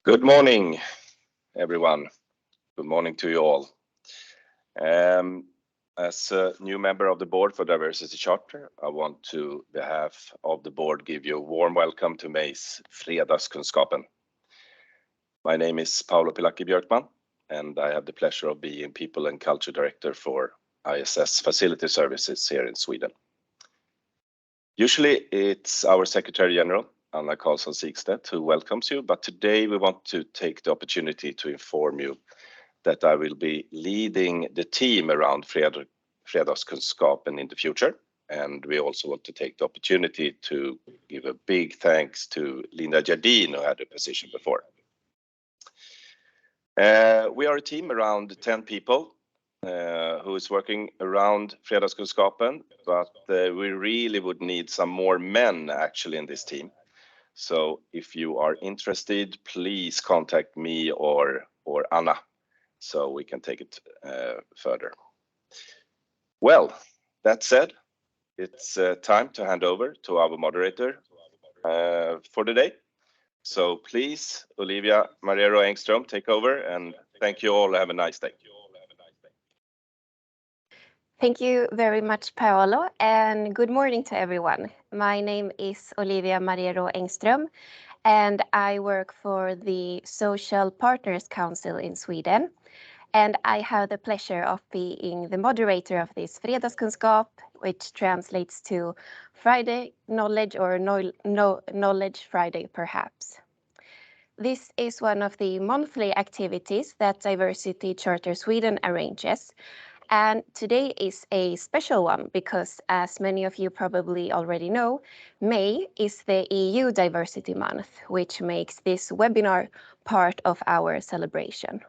Good morning, everyone. Good morning to you all. As a new member of the board for Diversity Charter, I want to, on behalf of the board, give you a warm welcome to May's Fredagskunskapen. My name is Paolo Pilaki Björkman, and I have the pleasure of being People and Culture Director for ISS Facility Services here in Sweden. Usually it's our Secretary General, Karin Karlsbro, who welcomes you, but today we want to take the opportunity to inform you that I will be leading the team around Fredagskunskapen in the future, and we also want to take the opportunity to give a big thanks to Linda Jardin, who had the position before. We are a team around 10 people who is working around Fredagskunskapen, but we really would need some more men actually in this team. So if you are interested, please contact me or Anna, so we can take it further. Well, that said, it's time to hand over to our moderator for the day. So please, Olivia Marrero Engström, take over, and thank you all. Have a nice day. Thank you very much, Paolo, and good morning to everyone. My name is Olivia Marrero Engström, and I work for the Social Partners Council in Sweden. And I have the pleasure of being the moderator of this Fredagskunskap, which translates to Friday Knowledge or Knowledge Friday, perhaps. This is one of the monthly activities that Diversity Charter Sweden arranges. And today is a special one because, as many of you probably already know, May is the EU Diversity Month, which makes this webinar part of our celebration.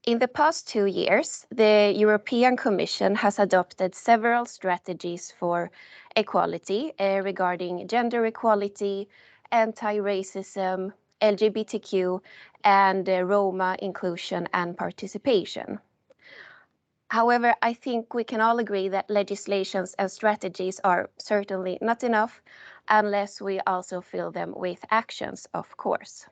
In the past 2 years, the European Commission has adopted several strategies for equality regarding gender equality, anti-racism, LGBTQ, and Roma inclusion and participation. However, I think we can all agree that legislations and strategies are certainly not enough unless we also fill them with actions, of course.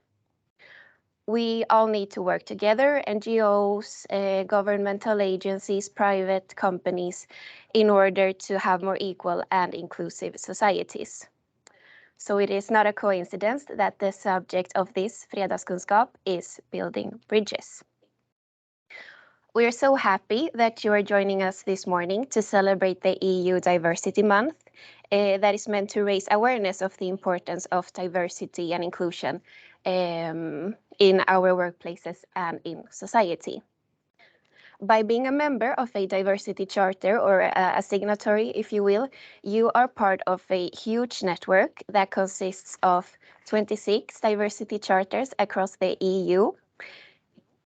We all need to work together, NGOs, governmental agencies, private companies, in order to have more equal and inclusive societies. So it is not a coincidence that the subject of this Fredagskunskap is building bridges. We are so happy that you are joining us this morning to celebrate the EU Diversity Month that is meant to raise awareness of the importance of diversity and inclusion in our workplaces and in society. By being a member of a diversity charter, or a signatory, if you will, you are part of a huge network that consists of 26 diversity charters across the EU,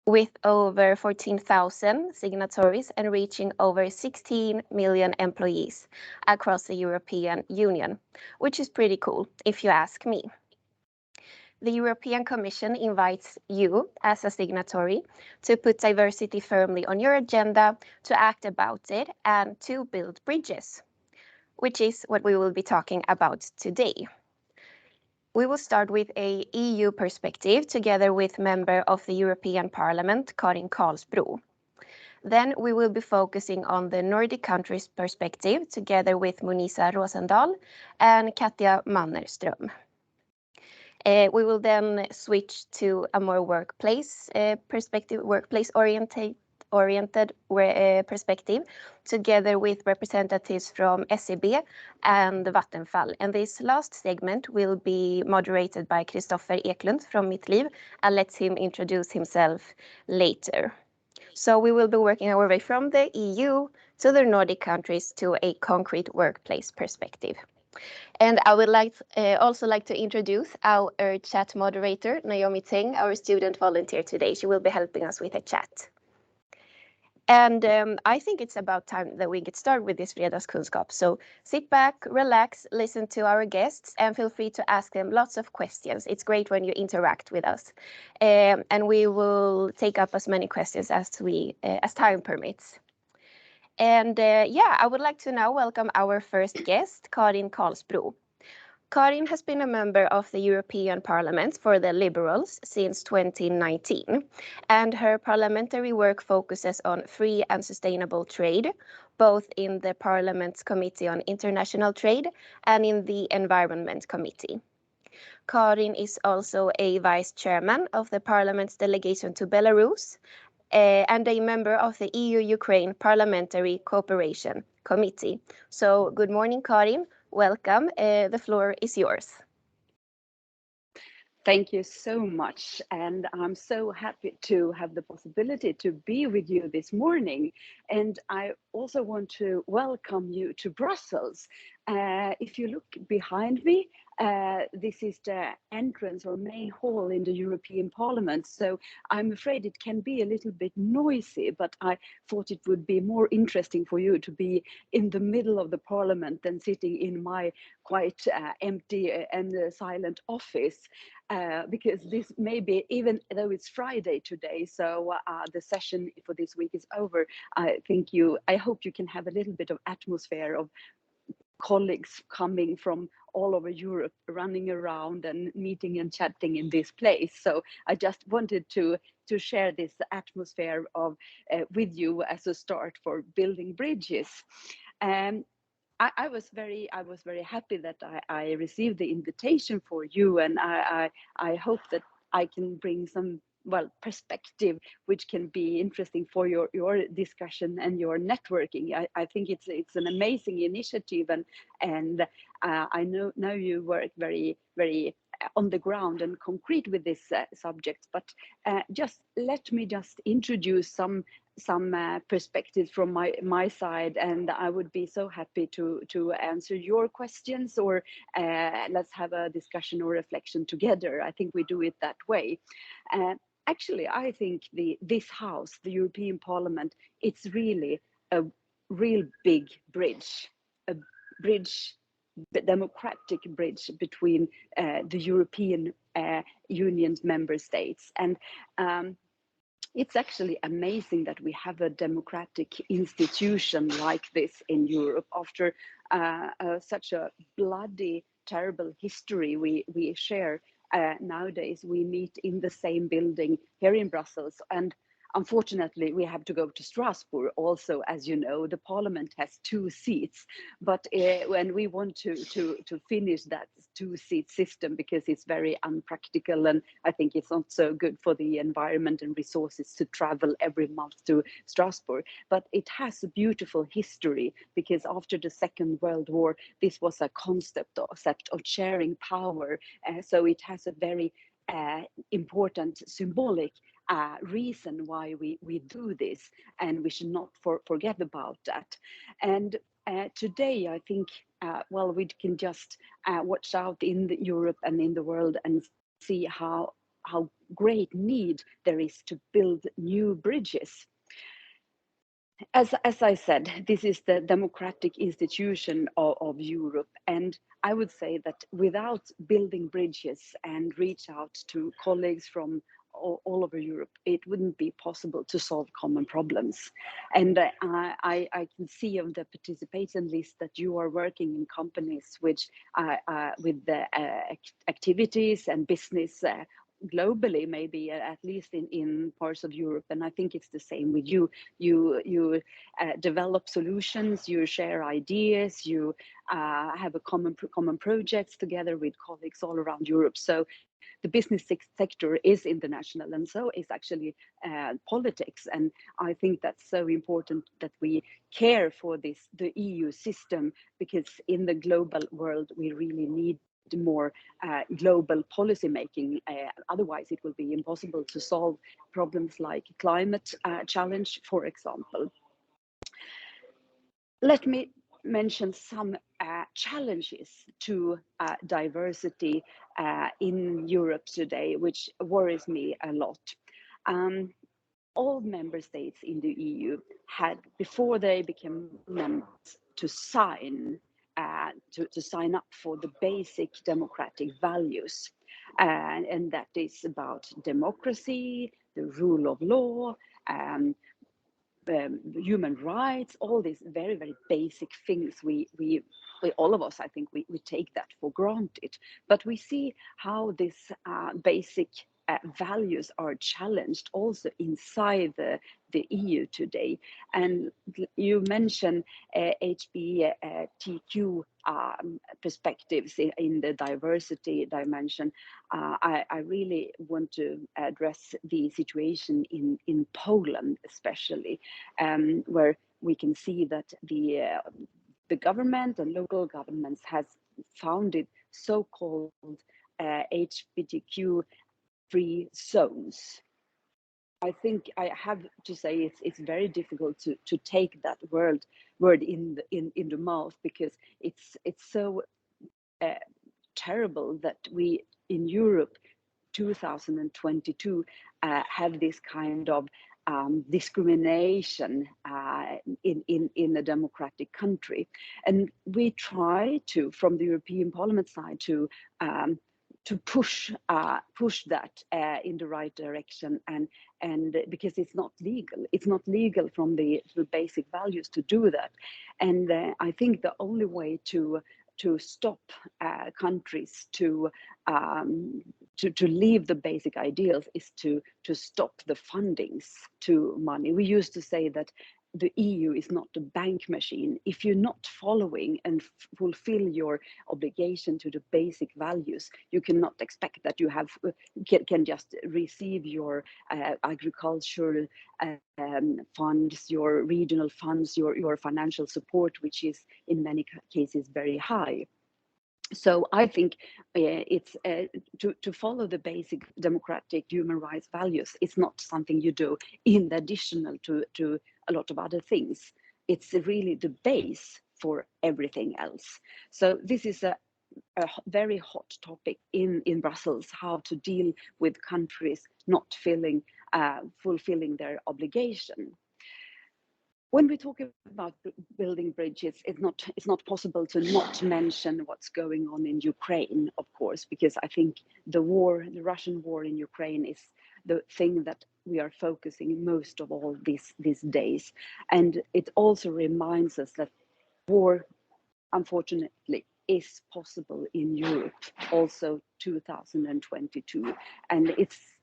with over 14,000 signatories and reaching over 16 million employees across the European Union, which is pretty cool, if you ask me. The European Commission invites you, as a signatory, to put diversity firmly on your agenda, to act about it, and to build bridges, which is what we will be talking about today. We will start with an EU perspective together with member of the European Parliament, Karin Karlsbro. Then we will be focusing on the Nordic countries' perspective together with Monisa Rosendahl and Katja Mannerström. We will then switch to a more workplace perspective, workplace-oriented perspective, together with representatives from SEB and Vattenfall. And this last segment will be moderated by Christopher Eklund from Mitt Liv. I'll let him introduce himself later. So we will be working our way from the EU to the Nordic countries to a concrete workplace perspective. And I would also like to introduce our chat moderator, Naomi Teng, our student volunteer today. She will be helping us with a chat. And I think it's about time that we get started with this Fredagskunskap. So sit back, relax, listen to our guests, and feel free to ask them lots of questions. It's great when you interact with us. And we will take up as many questions as time permits. And I would like to now welcome our first guest, Karin Karlsbro. Karin has been a member of the European Parliament for the Liberals since 2019, and her parliamentary work focuses on free and sustainable trade, both in the Parliament's Committee on International Trade and in the Environment Committee. Karin is also a vice chairman of the Parliament's delegation to Belarus and a member of the EU-Ukraine Parliamentary Cooperation Committee. So good morning, Karin. Welcome. The floor is yours. Thank you so much. And I'm so happy to have the possibility to be with you this morning. And I also want to welcome you to Brussels. If you look behind me, this is the entrance or main hall in the European Parliament. So I'm afraid it can be a little bit noisy, but I thought it would be more interesting for you to be in the middle of the Parliament than sitting in my quite empty and silent office. Because this may be, even though it's Friday today, so the session for this week is over, I hope you can have a little bit of atmosphere of colleagues coming from all over Europe, running around and meeting and chatting in this place. So I just wanted to share this atmosphere of with you as a start for building bridges. I was very happy that I received the invitation for you, and I hope that I can bring some perspective which can be interesting for your discussion and your networking. I think it's an amazing initiative, and I know you work very on the ground and concrete with this subject. But just let me introduce some perspectives from my side, and I would be so happy to answer your questions, or let's have a discussion or reflection together. I think we do it that way. Actually, I think this house, the European Parliament, it's really a real big bridge, a bridge, democratic bridge between the European Union's member states. And it's actually amazing that we have a democratic institution like this in Europe after such a bloody, terrible history we share. Nowadays, we meet in the same building here in Brussels, and unfortunately, we have to go to Strasbourg also. As you know, the Parliament has 2 seats, but when we want to finish that 2-seat system, because it's very unpractical, and I think it's not so good for the environment and resources to travel every month to Strasbourg. But it has a beautiful history, because after the Second World War, this was a concept of sharing power. So it has a very important symbolic reason why we do this, and we should not forget about that. And today, I think, we can just watch out in Europe and in the world and see how great need there is to build new bridges. As I said, this is the democratic institution of Europe, and I would say that without building bridges and reach out to colleagues from all over Europe, it wouldn't be possible to solve common problems. And I can see on the participation list that you are working in companies which with the activities and business globally, maybe at least in parts of Europe. And I think it's the same with you. You develop solutions, you share ideas, you have a common projects together with colleagues all around Europe. So the business sector is international, and so is actually politics. And I think that's so important that we care for the EU system, because in the global world, we really need more global policy making. Otherwise, it will be impossible to solve problems like climate challenge, for example. Let me mention some challenges to diversity in Europe today, which worries me a lot. All member states in the EU had, before they became members, to sign up for the basic democratic values, and that is about democracy, the rule of law, human rights, all these very, very basic things. We all of us, I think, we take that for granted. But we see how these basic values are challenged also inside the EU today. And you mentioned HBTQ perspectives in the diversity dimension. I really want to address the situation in Poland, especially, where we can see that the government and local governments has founded so-called HBTQ free zones. I think I have to say it's very difficult to take that word in the mouth, because it's so terrible that we in Europe 2022 have this kind of discrimination in a democratic country. And we try to, from the European Parliament side, to push that in the right direction, and because it's not legal from the basic values to do that. And I think the only way to stop countries to leave the basic ideals is to stop the fundings to money. We used to say that the EU is not a bank machine. If you're not following and fulfill your obligation to the basic values, you cannot expect that you can just receive your agricultural funds, your regional funds, your financial support, which is in many cases very high. So I think it's to follow the basic democratic human rights values. It's not something you do in additional to a lot of other things. It's really the base for everything else. So this is a very hot topic in Brussels, how to deal with countries not fulfilling their obligation. When we talk about building bridges, it's not possible to not mention what's going on in Ukraine, of course, because I think the Russian war in Ukraine is the thing that we are focusing most of all these days. And it also reminds us that war, unfortunately, is possible in Europe, also 2022. And it's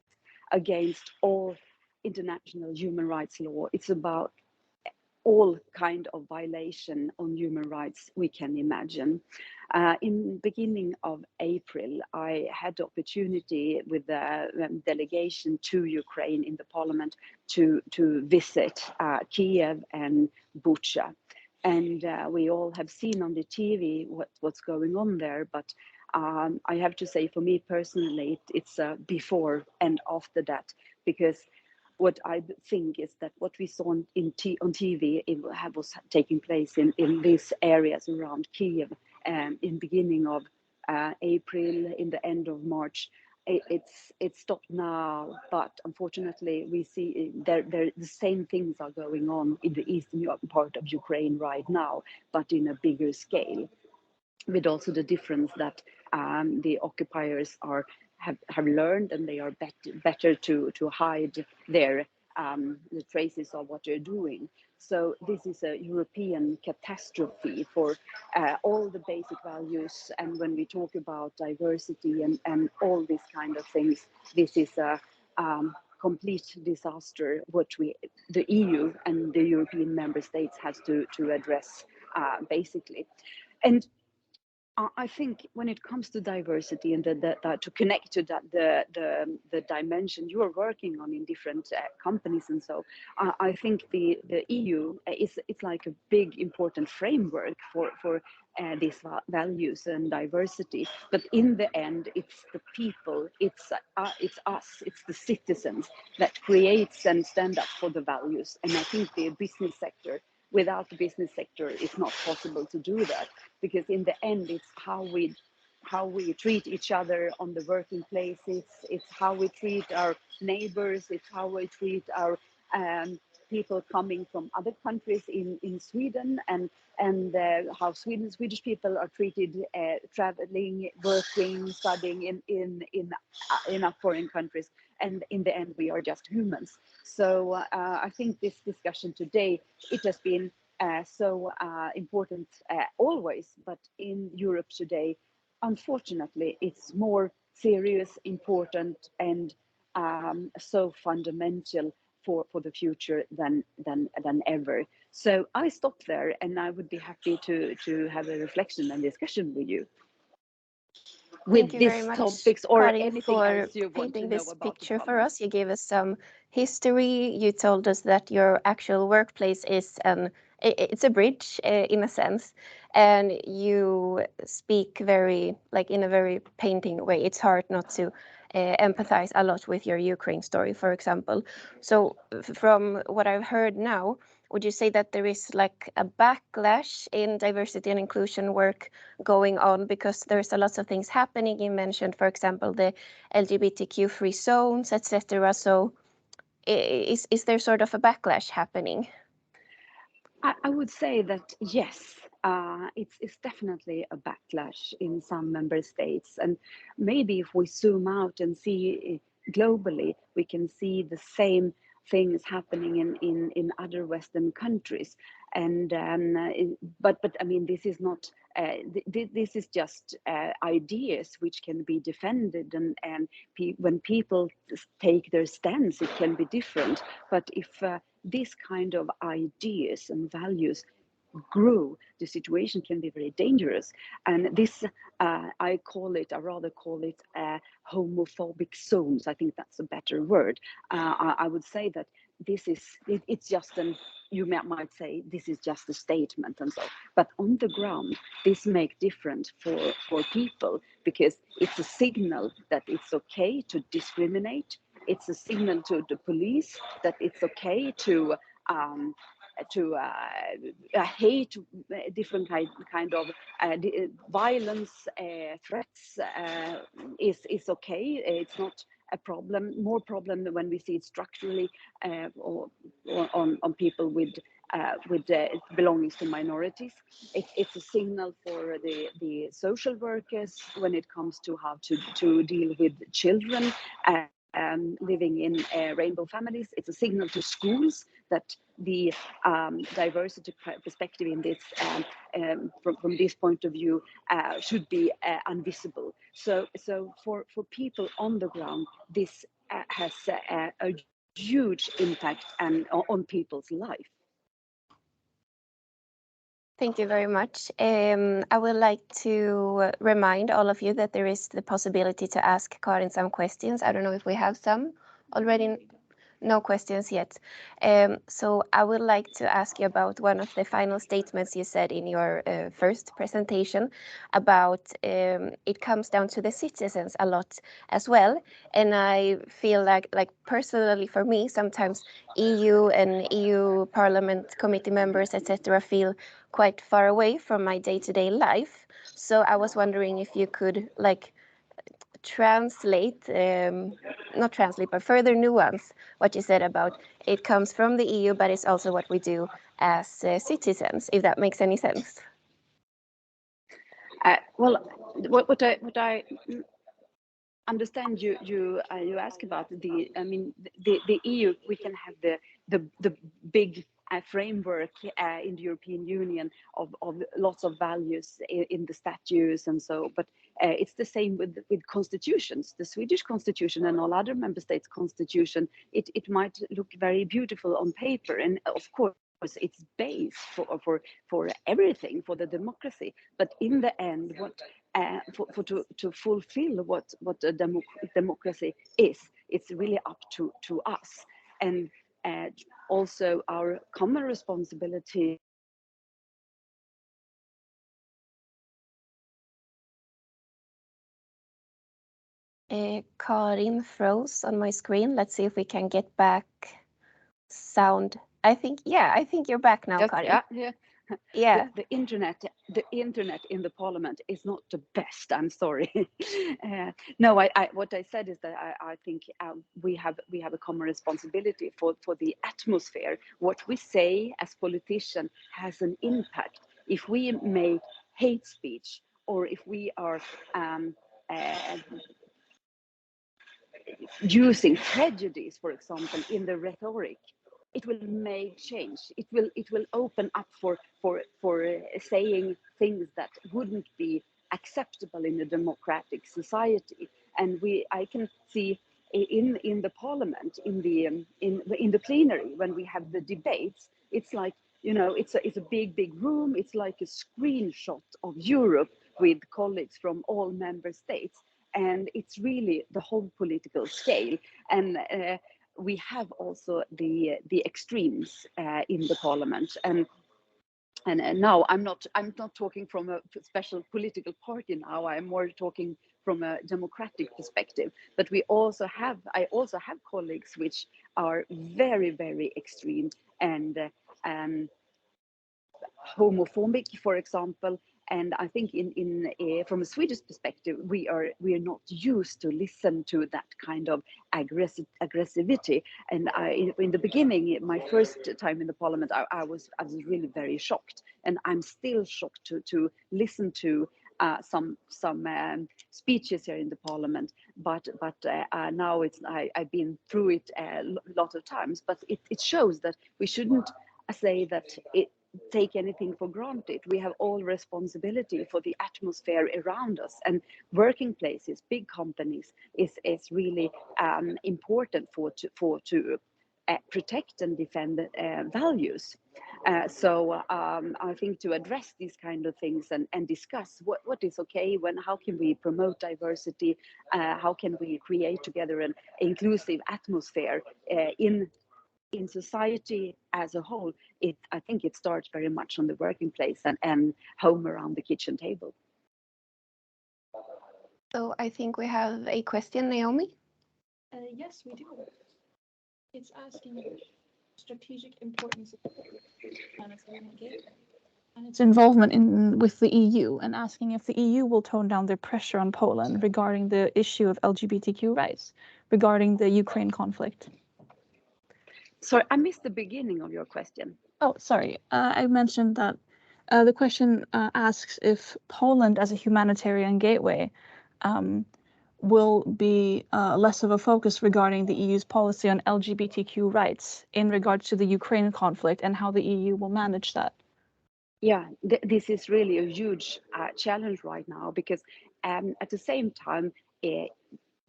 against all international human rights law. It's about all kind of violation on human rights we can imagine. In beginning of April, I had the opportunity with the delegation to Ukraine in the parliament to visit Kiev and Bucha. And we all have seen on the TV what's going on there, but I have to say, for me personally, it's before and after that, because what I think is that what we saw on TV was taking place in these areas around Kiev in beginning of April, in the end of March. It's stopped now, but unfortunately we see the same things are going on in the eastern part of Ukraine right now, but in a bigger scale, with also the difference that the occupiers have learned, and they are better to hide their the traces of what they're doing. So this is a European catastrophe for all the basic values. And when we talk about diversity and all these kind of things, this is a complete disaster, which the EU and the European member states has to address basically. And I think when it comes to diversity and to connect to that the dimension you are working on in different companies, and so I think the EU it's like a big important framework for these values and diversity. But in the end, it's the people, it's us, it's the citizens that creates and stand up for the values. And I think the business sector. Without the business sector, it's not possible to do that, because in the end, it's how we treat each other on the working places. It's how we treat our neighbors. It's how we treat our people coming from other countries in Sweden, and how Swedish people are treated traveling, working, studying in foreign countries. And in the end, we are just humans. So I think this discussion today, it has been so important always, but in Europe today, unfortunately, it's more serious, important, and so fundamental for the future than ever. So I stop there, and I would be happy to have a reflection and discussion with you with Thank you very these much, topics or Karin, anything for else you want to painting know this about the picture for problem. us. You gave us some history. You told us that your actual workplace is it's a bridge in a sense, and you speak very in a very painting way. It's hard not to empathize a lot with your Ukraine story, for example. So from what I've heard now, would you say that there is like a backlash in diversity and inclusion work going on because there's a lot of things happening? You mentioned, for example, the LGBTQ free zones, etc. So is there sort of a backlash happening? I would say that yes, it's definitely a backlash in some member states, and maybe if we zoom out and see globally, we can see the same things happening in other Western countries. And but I mean, this is not. This is just ideas which can be defended, and when people take their stance, it can be different. But if this kind of ideas and values grow, the situation can be very dangerous. And this, I rather call it homophobic zones. I think that's a better word. I would say that it's just you might say this is just a statement and so, but on the ground, this makes difference for people, because it's a signal that it's okay to discriminate. It's a signal to the police that it's okay to hate different kind of violence, threats is okay. It's not a problem. More problem when we see it structurally or on people with belongings to minorities. It's a signal for the social workers when it comes to how to deal with children living in rainbow families. It's a signal to schools that the diversity perspective in this from this point of view should be invisible. So for people on the ground, this has a huge impact on people's life. Thank you very much. I would like to remind all of you that there is the possibility to ask Karin some questions. I don't know if we have some already. No questions yet. So I would like to ask you about one of the final statements you said in your first presentation about it comes down to the citizens a lot as well. And I feel like personally for me, sometimes EU and EU Parliament committee members, etc., feel quite far away from my day-to-day life. So I was wondering if you could translate, not translate, but further nuance what you said about it comes from the EU, but it's also what we do as citizens, if that makes any sense. Well, what I understand you ask about the EU. We can have the big framework in the European Union of lots of values in the statutes and so, but it's the same with constitutions. The Swedish constitution and all other member states' constitution, it might look very beautiful on paper, and of course it's base for everything, for the democracy. But in the end, what to fulfill what a democracy is, it's really up to us, and also our common responsibility. Karin froze on my screen. Let's see if we can get back sound. I think you're back now, Yes, Karin. yeah. Yeah. The internet in the parliament is not the best. I'm sorry. No, what I said is that I think we have a common responsibility for the atmosphere. What we say as politicians has an impact. If we make hate speech, or if we are uh, using prejudice, for example, in the rhetoric, it will make change. It will open up for saying things that wouldn't be acceptable in a democratic society. And I can see in the parliament, in the plenary, when we have the debates, it's like, it's a big room. It's like a screenshot of Europe with colleagues from all member states, and it's really the whole political scale. And we have also the extremes in the parliament. And now I'm not talking from a special political party now. I'm more talking from a democratic perspective. But I also have colleagues which are very extreme, and homophobic, for example. And I think from a Swedish perspective, we are not used to listen to that kind of aggressivity. And in the beginning, my first time in the parliament, I was really very shocked, and I'm still shocked to listen to some speeches here in the parliament. But now I've been through it a lot of times. But it shows that we shouldn't say that take anything for granted. We have all responsibility for the atmosphere around us, and working places, big companies, is really important to protect and defend values. So I think to address these kind of things and discuss what is okay, how can we promote diversity, how can we create together an inclusive atmosphere in society as a whole. I think it starts very much on the working place and home around the kitchen table. So I think we have a question, Naomi. Yes, we do. It's asking about strategic importance of planetary engagement and its involvement with the EU, and asking if the EU will tone down their pressure on Poland regarding the issue of LGBTQ rights, regarding the Ukraine conflict. Sorry, I missed the beginning of your question. Oh, sorry. I mentioned that the question asks if Poland, as a humanitarian gateway, will be less of a focus regarding the EU's policy on LGBTQ rights in regards to the Ukraine conflict, and how the EU will manage that. Yeah, this is really a huge challenge right now, because at the same time,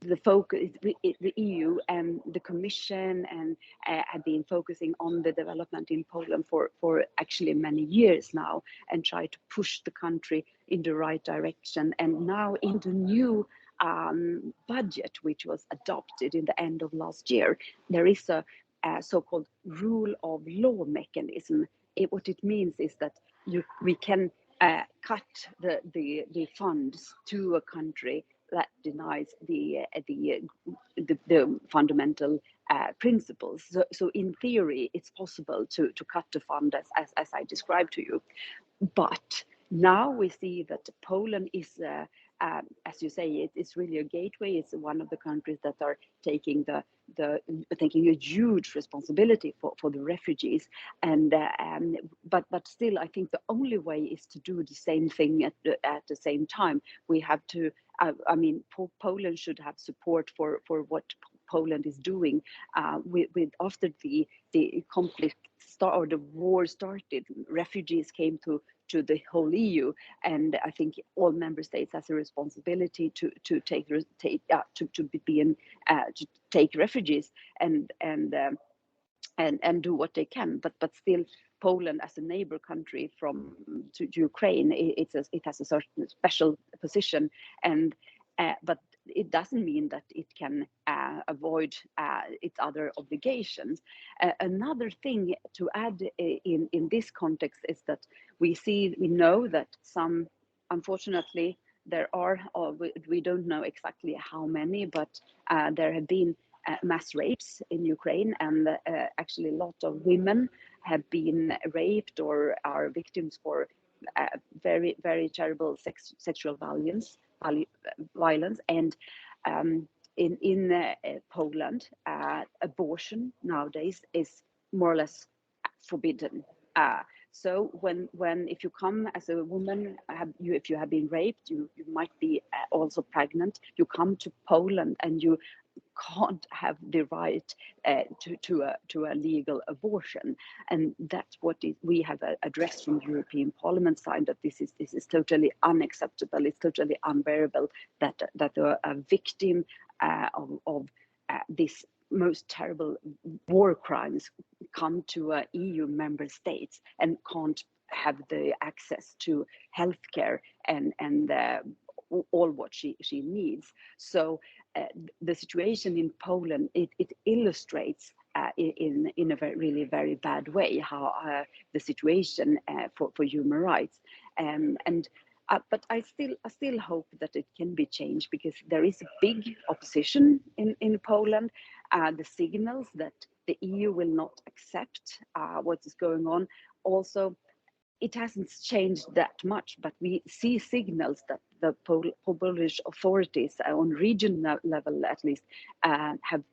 the focus, the EU and the Commission and have been focusing on the development in Poland for actually many years now, and try to push the country in the right direction. And now in the new budget, which was adopted in the end of last year, there is a so-called rule of law mechanism. What it means is that we can cut the funds to a country that denies the fundamental principles. So in theory, it's possible to cut the fund as I described to you. But now we see that Poland is, as you say, it's really a gateway. It's one of the countries that are taking taking a huge responsibility for the refugees. And but still, I think the only way is to do the same thing at the same time. We have to. I mean, Poland should have support for what Poland is doing with after the conflict or the war started. Refugees came to the whole EU, and I think all member states has a responsibility to take refugees and do what they can. But still, Poland as a neighbor country to Ukraine, it has a certain special position, and but it doesn't mean that it can avoid its other obligations. Another thing to add in this context is that we know that some, unfortunately, there are, we don't know exactly how many, but there have been mass rapes in Ukraine, and actually a lot of women have been raped or are victims for very, very terrible sexual violence. And in Poland, abortion nowadays is more or less forbidden. So if you come as a woman, if you have been raped, you might be also pregnant. You come to Poland and you can't have the right to a legal abortion, and that's what we have addressed from European Parliament side, that this is totally unacceptable. It's totally unbearable that a victim of this most terrible war crimes come to EU member states and can't have the access to healthcare and all what she needs. So the situation in Poland, it illustrates in a really very bad way how the situation for human rights, but I still hope that it can be changed, because there is a big opposition in Poland. The signals that the EU will not accept what is going on. Also, it hasn't changed that much, but we see signals that the Polish authorities on regional level, at least, have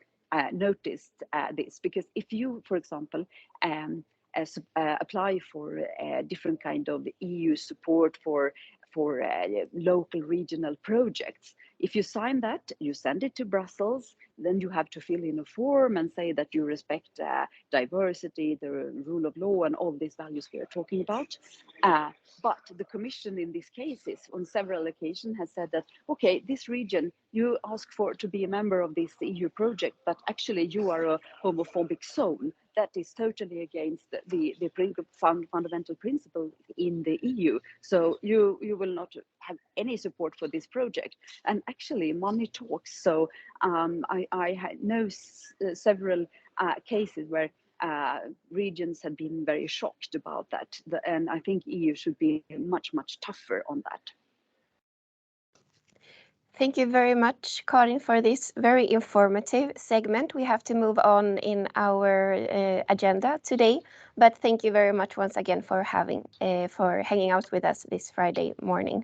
noticed this. Because if you, for example, apply for different kind of EU support for local regional projects, if you sign that, you send it to Brussels, then you have to fill in a form and say that you respect diversity, the rule of law, and all these values we are talking about. But the Commission in these cases, on several occasions, has said that, okay, this region, you ask for to be a member of this EU project, but actually you are a homophobic zone. That is totally against the fundamental principle in the EU. So you will not have any support for this project. And actually, money talks. So I know several cases where regions have been very shocked about that. And I think EU should be much, much tougher on that. Thank you very much, Karin, for this very informative segment. We have to move on in our agenda today, but thank you very much once again for hanging out with us this Friday morning.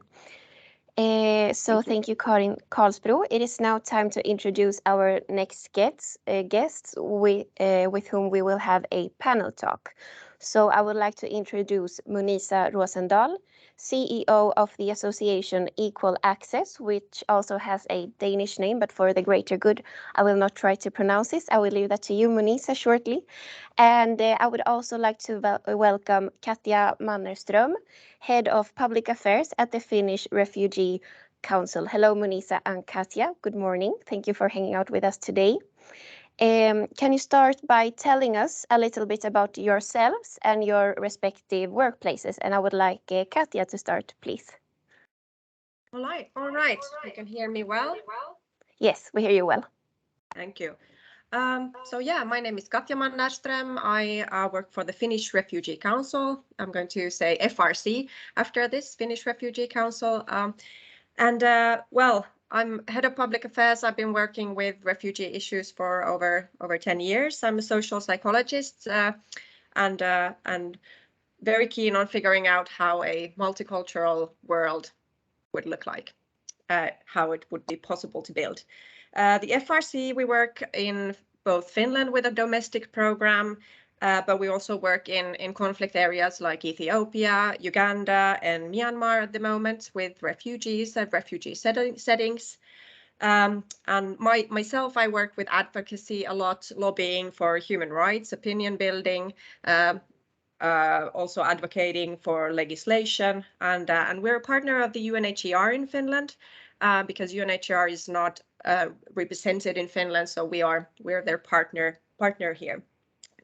Thank you, Karin Karlsbro. It is now time to introduce our next guests with whom we will have a panel talk. So I would like to introduce Munisa Rosendahl, CEO of the association Equal Access, which also has a Danish name, but for the greater good, I will not try to pronounce this. I will leave that to you, Munisa, shortly. And I would also like to welcome Katja Mannerström, Head of Public Affairs at the Finnish Refugee Council. Hello, Munisa and Katja. Good morning. Thank you for hanging out with us today. Can you start by telling us a little bit about yourselves and your respective workplaces? And I would like Katja to start, please. All right. You can hear me well? Yes, we hear you well. Thank you. My name is Katja Mannerström. I work for the Finnish Refugee Council. I'm going to say FRC after this, Finnish Refugee Council. I'm head of public affairs. I've been working with refugee issues for over 10 years. I'm a social psychologist and very keen on figuring out how a multicultural world would look like, how it would be possible to build. The FRC, we work in both Finland with a domestic program, but we also work in conflict areas like Ethiopia, Uganda, and Myanmar at the moment with refugees and refugee settings. And myself, I work with advocacy a lot, lobbying for human rights, opinion building, also advocating for legislation. And we're a partner of the UNHCR in Finland because UNHCR is not represented in Finland, so we're their partner here.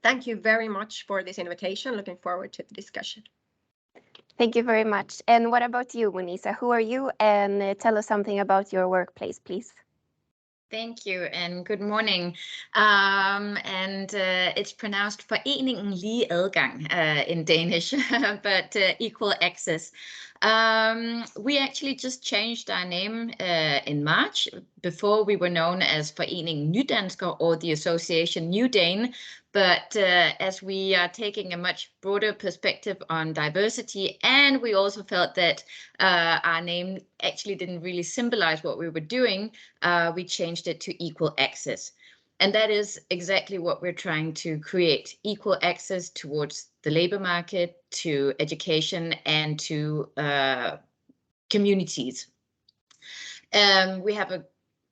Thank you very much for this invitation. Looking forward to the discussion. Thank you very much. And what about you, Munisa? Who are you? And tell us something about your workplace, please. Thank you and good morning. It's pronounced foreningen lige adgang in Danish, but equal access. We actually just changed our name in March. Before we were known as Foreningen Nydansker or the Association New Dane. But as we are taking a much broader perspective on diversity, and we also felt that our name actually didn't really symbolize what we were doing, we changed it to equal access. And that is exactly what we're trying to create: equal access towards the labor market, to education, and to communities. We have a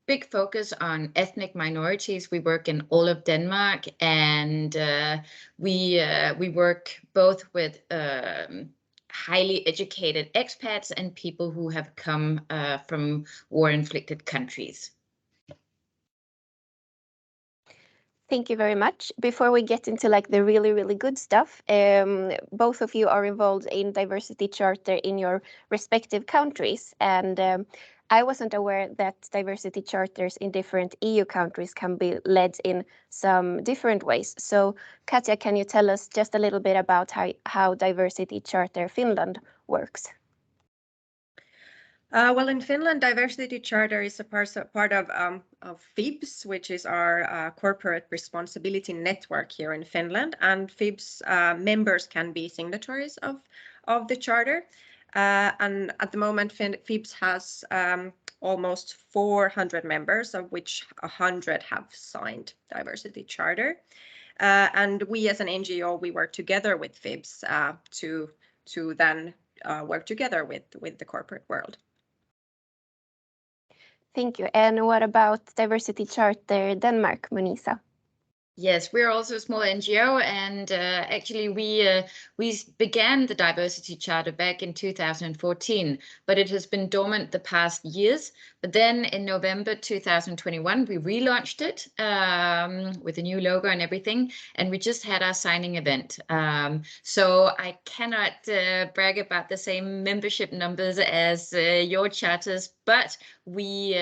big focus on ethnic minorities. We work in all of Denmark, and we work both with highly educated expats and people who have come from war-inflicted countries. Thank you very much. Before we get into like the really, really good stuff, both of you are involved in diversity charter in your respective countries. And I wasn't aware that diversity charters in different EU countries can be led in some different ways. So Katja, can you tell us just a little bit about how Diversity Charter Finland works? Well, in Finland, Diversity Charter is a part of FIBS, which is our corporate responsibility network here in Finland. And FIBS members can be signatories of the charter. And at the moment, FIBS has almost 400 members, of which 100 have signed Diversity Charter. And we as an NGO, we work together with FIBS to then work together with the corporate world. Thank you. And what about Diversity Charter Denmark, Munisa? Yes, we're also a small NGO, and actually we began the Diversity Charter back in 2014, but it has been dormant the past years. But then in November 2021, we relaunched it with a new logo and everything, and we just had our signing event. So I cannot brag about the same membership numbers as your charters, but we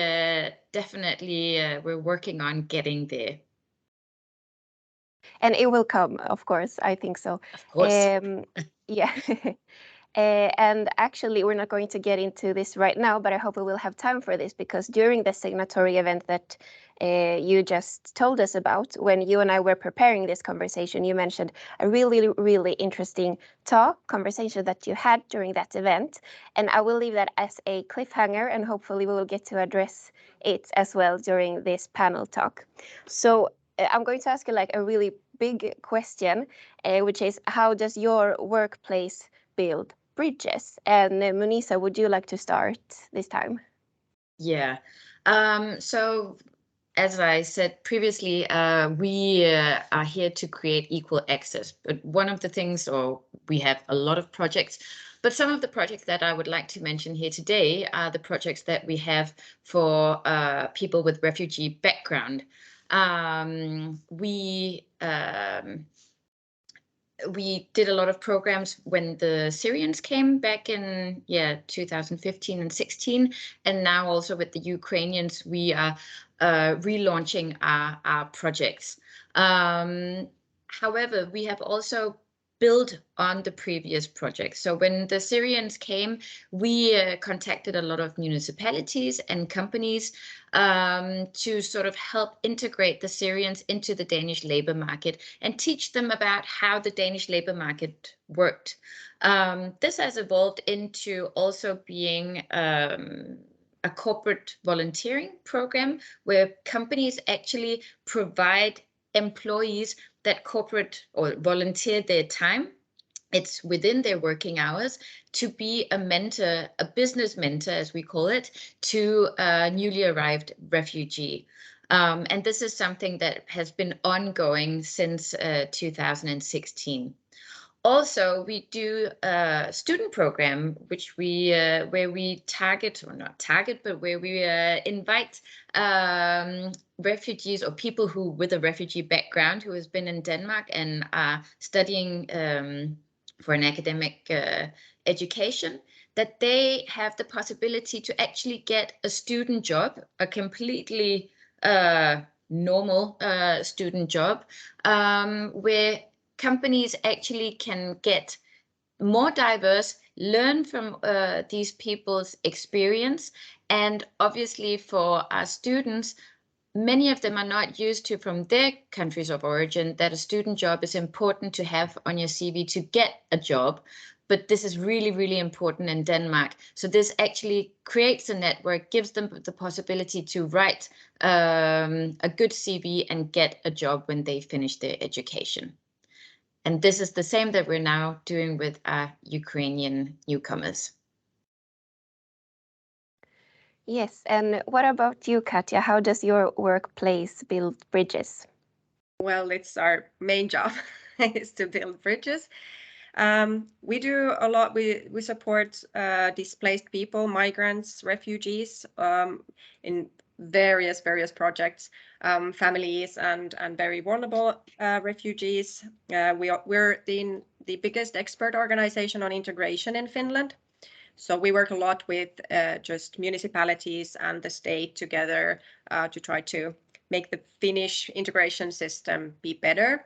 definitely we're working on getting there. And it will come, of course, I think so. Of course. Yeah. And actually, we're not going to get into this right now, but I hope we will have time for this, because during the signatory event that you just told us about, when you and I were preparing this conversation, you mentioned a really, really interesting conversation that you had during that event. And I will leave that as a cliffhanger, and hopefully we will get to address it as well during this panel talk. So I'm going to ask you like a really big question, which is, how does your workplace build bridges? And Munisa, would you like to start this time? Yeah. So as I said previously, we are here to create equal access. But one of the things, or we have a lot of projects, but some of the projects that I would like to mention here today are the projects that we have for people with refugee background. We did a lot of programs when the Syrians came back in 2015 and 16, and now also with the Ukrainians, we are relaunching our projects. However, we have also build on the previous projects. So when the Syrians came, we contacted a lot of municipalities and companies to sort of help integrate the Syrians into the Danish labor market and teach them about how the Danish labor market worked. This has evolved into also being a corporate volunteering program where companies actually provide employees that corporate or volunteer their time. It's within their working hours to be a mentor, a business mentor, as we call it, to a newly arrived refugee. And this is something that has been ongoing since 2016. Also, we do a student program, which where we target, or not target, but where we invite refugees or people who with a refugee background who has been in Denmark and are studying for an academic education, that they have the possibility to actually get a student job, a completely normal student job, where companies actually can get more diverse, learn from these people's experience, and obviously for our students, many of them are not used to, from their countries of origin, that a student job is important to have on your CV to get a job. But this is really, really important in Denmark. So this actually creates a network, gives them the possibility to write a good CV and get a job when they finish their education. And this is the same that we're now doing with our Ukrainian newcomers. Yes, and what about you, Katja? How does your workplace build bridges? Well, it's our main job is to build bridges. We do a lot. We support displaced people, migrants, refugees in various projects, families and very vulnerable refugees. We're the biggest expert organization on integration in Finland. So we work a lot with just municipalities and the state together to try to make the Finnish integration system be better.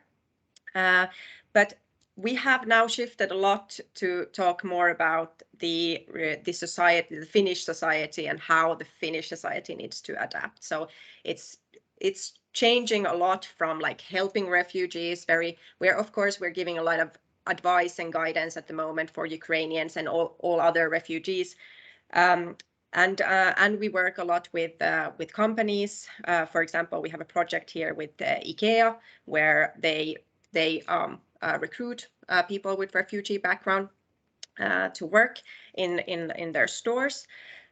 But we have now shifted a lot to talk more about the society, the Finnish society, and how the Finnish society needs to adapt. So it's changing a lot from like helping refugees. We're giving a lot of advice and guidance at the moment for Ukrainians and all other refugees. And we work a lot with companies. For example, we have a project here with IKEA where they recruit people with refugee background to work in their stores.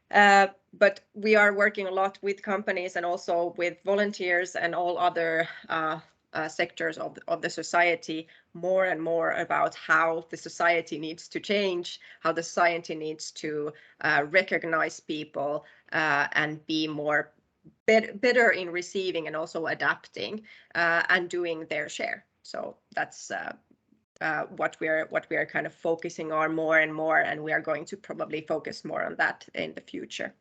But we are working a lot with companies and also with volunteers and all other sectors of the society, more and more about how the society needs to change, how the society needs to recognize people and be more better in receiving and also adapting and doing their share. So that's what we are kind of focusing on more and more, and we are going to probably focus more on that in the future.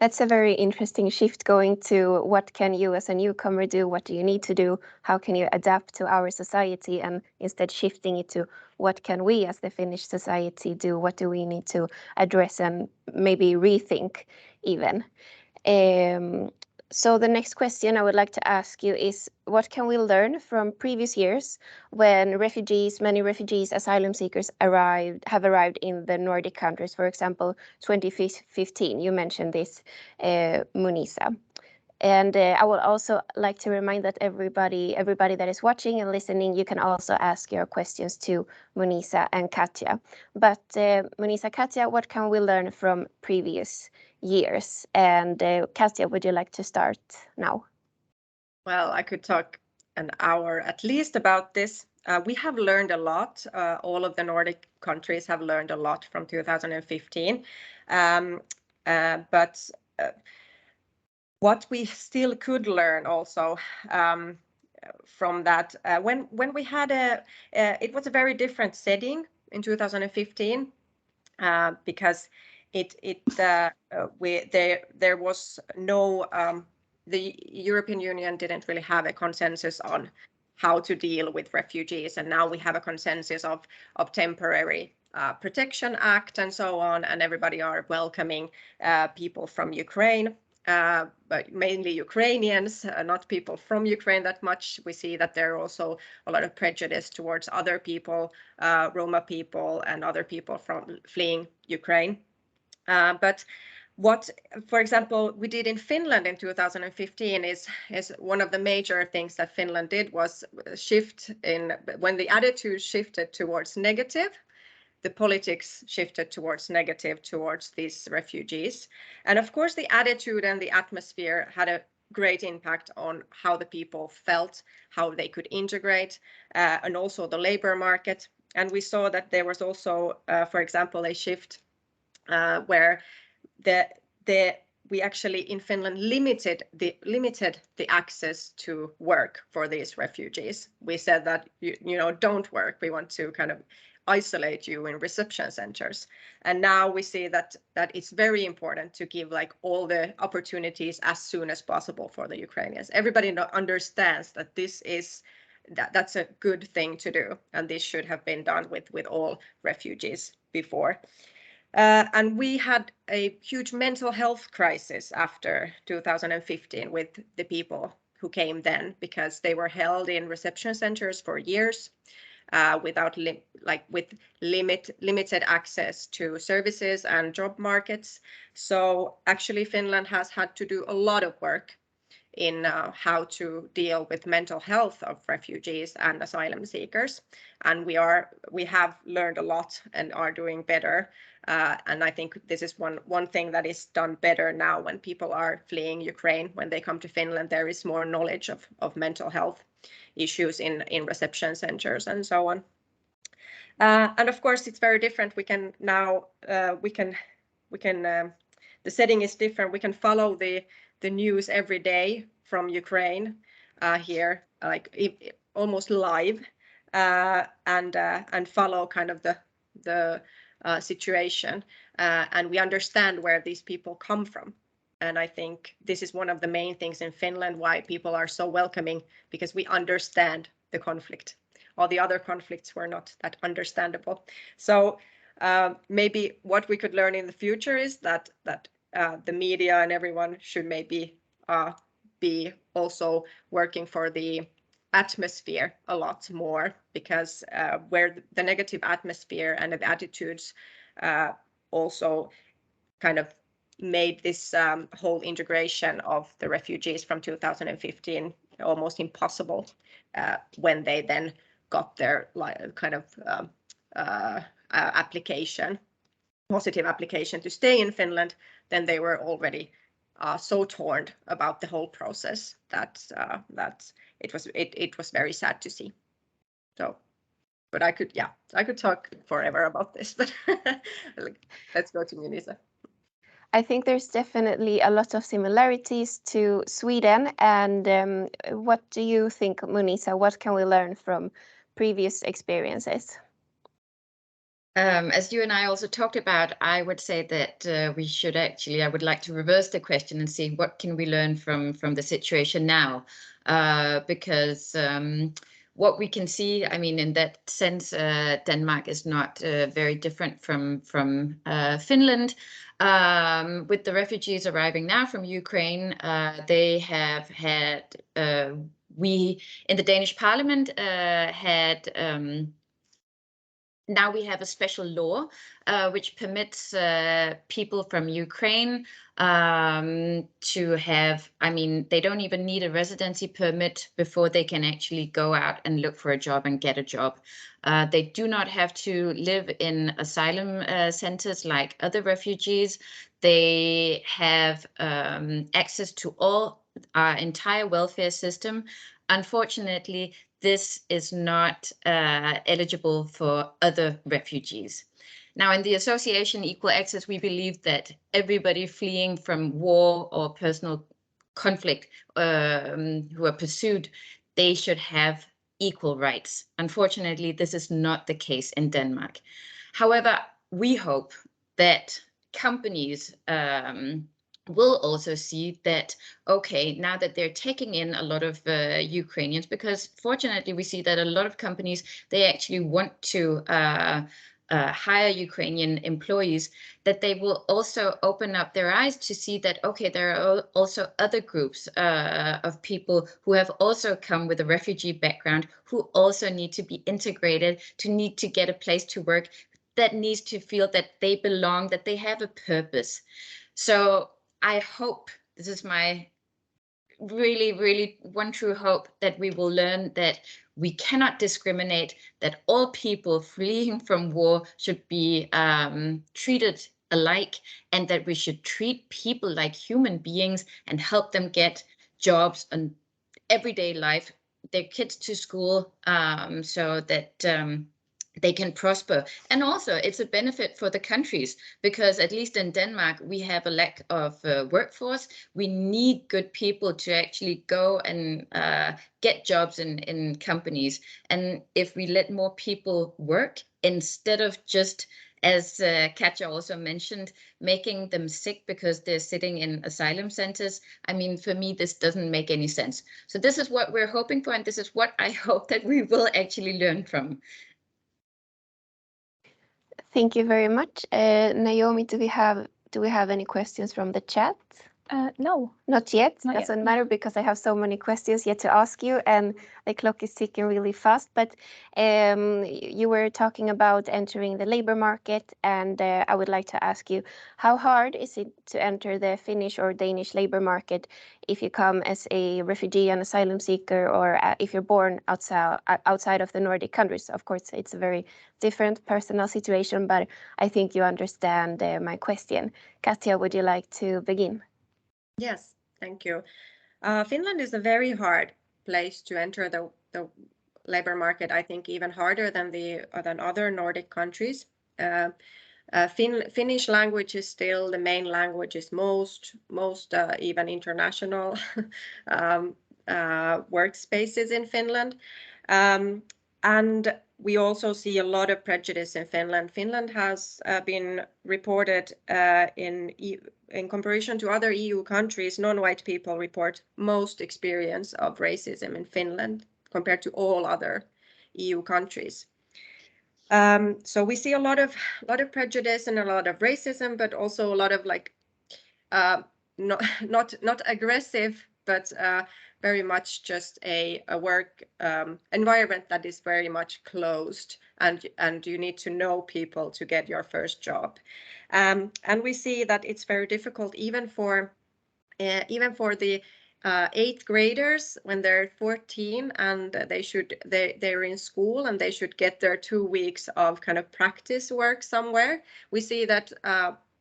That's a very interesting shift, going to what can you as a newcomer do, what do you need to do, how can you adapt to our society, and instead shifting it to what can we as the Finnish society do, what do we need to address and maybe rethink even. So the next question I would like to ask you is, what can we learn from previous years when many refugees, asylum seekers have arrived in the Nordic countries? For example, 2015, you mentioned this, Munisa. And I would also like to remind that everybody that is watching and listening, you can also ask your questions to Munisa and Katja. But Munisa, Katja, what can we learn from previous years? And Katja, would you like to start now? Well, I could talk an hour at least about this. We have learned a lot. All of the Nordic countries have learned a lot from 2015. But what we still could learn also from that, when we had it was a very different setting in 2015 because there was no the European Union didn't really have a consensus on how to deal with refugees, and now we have a consensus of temporary Protection Act and so on, and everybody are welcoming people from Ukraine. But mainly Ukrainians, not people from Ukraine that much. We see that there are also a lot of prejudice towards other people, Roma people and other people from fleeing Ukraine. But what, for example, we did in Finland in 2015 is one of the major things that Finland did was when the attitude shifted towards negative, the politics shifted towards negative towards these refugees. And of course, the attitude and the atmosphere had a great impact on how the people felt, how they could integrate, and also the labor market. And we saw that there was also, for example, a shift where we actually in Finland limited the access to work for these refugees. We said that don't work. We want to kind of isolate you in reception centers. And now we see that it's very important to give like all the opportunities as soon as possible for the Ukrainians. Everybody understands that that's a good thing to do, and this should have been done with all refugees before. And we had a huge mental health crisis after 2015 with the people who came then, because they were held in reception centers for years with limited access to services and job markets. So actually Finland has had to do a lot of work in how to deal with mental health of refugees and asylum seekers, and we have learned a lot and are doing better. And I think this is one thing that is done better now when people are fleeing Ukraine. When they come to Finland, there is more knowledge of mental health issues in reception centers and so on. And of course, it's very different. We can now the setting is different. We can follow the news every day from Ukraine here, like almost live, and follow kind of the situation, and we understand where these people come from. And I think this is one of the main things in Finland why people are so welcoming, because we understand the conflict. All the other conflicts were not that understandable. So maybe what we could learn in the future is that the media and everyone should maybe be also working for the atmosphere a lot more, because where the negative atmosphere and the attitudes also kind of made this whole integration of the refugees from 2015 almost impossible when they then got their kind of positive application to stay in Finland. Then they were already so torn about the whole process that it was very sad to see. So, but I could talk forever about this, but let's go to Munisa. I think there's definitely a lot of similarities to Sweden. And what do you think, Munisa? What can we learn from previous experiences? As you and I also talked about, I would say that I would like to reverse the question and see what can we learn from the situation now, because what we can see, I mean, in that sense, Denmark is not very different from Finland. With the refugees arriving now from Ukraine, they have had, we in the Danish Parliament now we have a special law which permits people from Ukraine to have, I mean, they don't even need a residency permit before they can actually go out and look for a job and get a job. They do not have to live in asylum centers like other refugees. They have access to all our entire welfare system. Unfortunately, this is not eligible for other refugees. Now, in the association Equal Access, we believe that everybody fleeing from war or personal conflict who are pursued, they should have equal rights. Unfortunately, this is not the case in Denmark. However, we hope that companies will also see that, okay, now that they're taking in a lot of Ukrainians, because fortunately we see that a lot of companies, they actually want to hire Ukrainian employees, that they will also open up their eyes to see that, okay, there are also other groups of people who have also come with a refugee background, who also need to be integrated, to need to get a place to work, that needs to feel that they belong, that they have a purpose. So I hope, this is my really, really one true hope, that we will learn that we cannot discriminate, that all people fleeing from war should be treated alike, and that we should treat people like human beings and help them get jobs and everyday life, their kids to school, so that they can prosper. And also it's a benefit for the countries, because at least in Denmark, we have a lack of workforce. We need good people to actually go and get jobs in companies. And if we let more people work, instead of just, as Katja also mentioned, making them sick because they're sitting in asylum centers. I mean, for me, this doesn't make any sense. So this is what we're hoping for, and this is what I hope that we will actually learn from. Thank you very much. Naomi, do we have any questions from the chat? No. Not yet. Not Doesn't yet. matter because I have so many questions yet to ask you, and the clock is ticking really fast. But you were talking about entering the labor market, and I would like to ask you, how hard is it to enter the Finnish or Danish labor market if you come as a refugee and asylum seeker, or if you're born outside of the Nordic countries? Of course, it's a very different personal situation, but I think you understand my question. Katja, would you like to begin? Yes, thank you. Finland is a very hard place to enter the labor market. I think even harder than other Nordic countries. Finnish language is still the main language, is most even international workspaces in Finland, and we also see a lot of prejudice in Finland. Finland has been reported in comparison to other EU countries, non-white people report most experience of racism in Finland compared to all other EU countries. So we see a lot of prejudice and a lot of racism, but also a lot of not aggressive, but very much just a work environment that is very much closed, and you need to know people to get your first job. And we see that it's very difficult even for the 8th graders when they're 14 and they're in school and they should get their 2 weeks of kind of practice work somewhere. We see that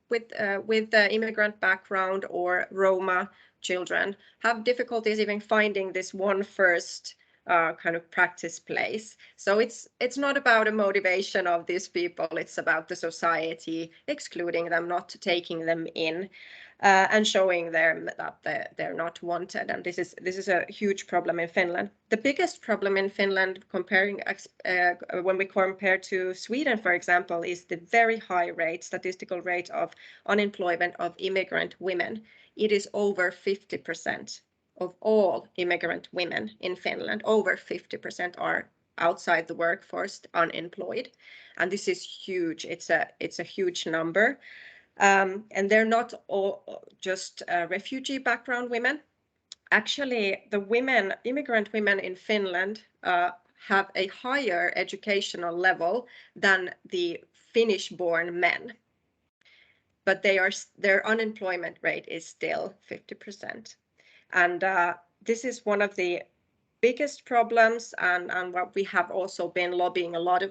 with the immigrant background or Roma children have difficulties even finding this one first kind of practice place. So it's not about a motivation of these people, it's about the society excluding them, not taking them in, and showing them that they're not wanted. And this is a huge problem in Finland. The biggest problem in Finland, when we compare to Sweden, for example, is the very high statistical rate of unemployment of immigrant women. It is over 50% of all immigrant women in Finland. Over 50% are outside the workforce, unemployed, and this is huge. It's a huge number. And they're not all just refugee background women. Actually, the immigrant women in Finland have a higher educational level than the Finnish-born men, but their unemployment rate is still 50%. And this is one of the biggest problems, and what we have also been lobbying a lot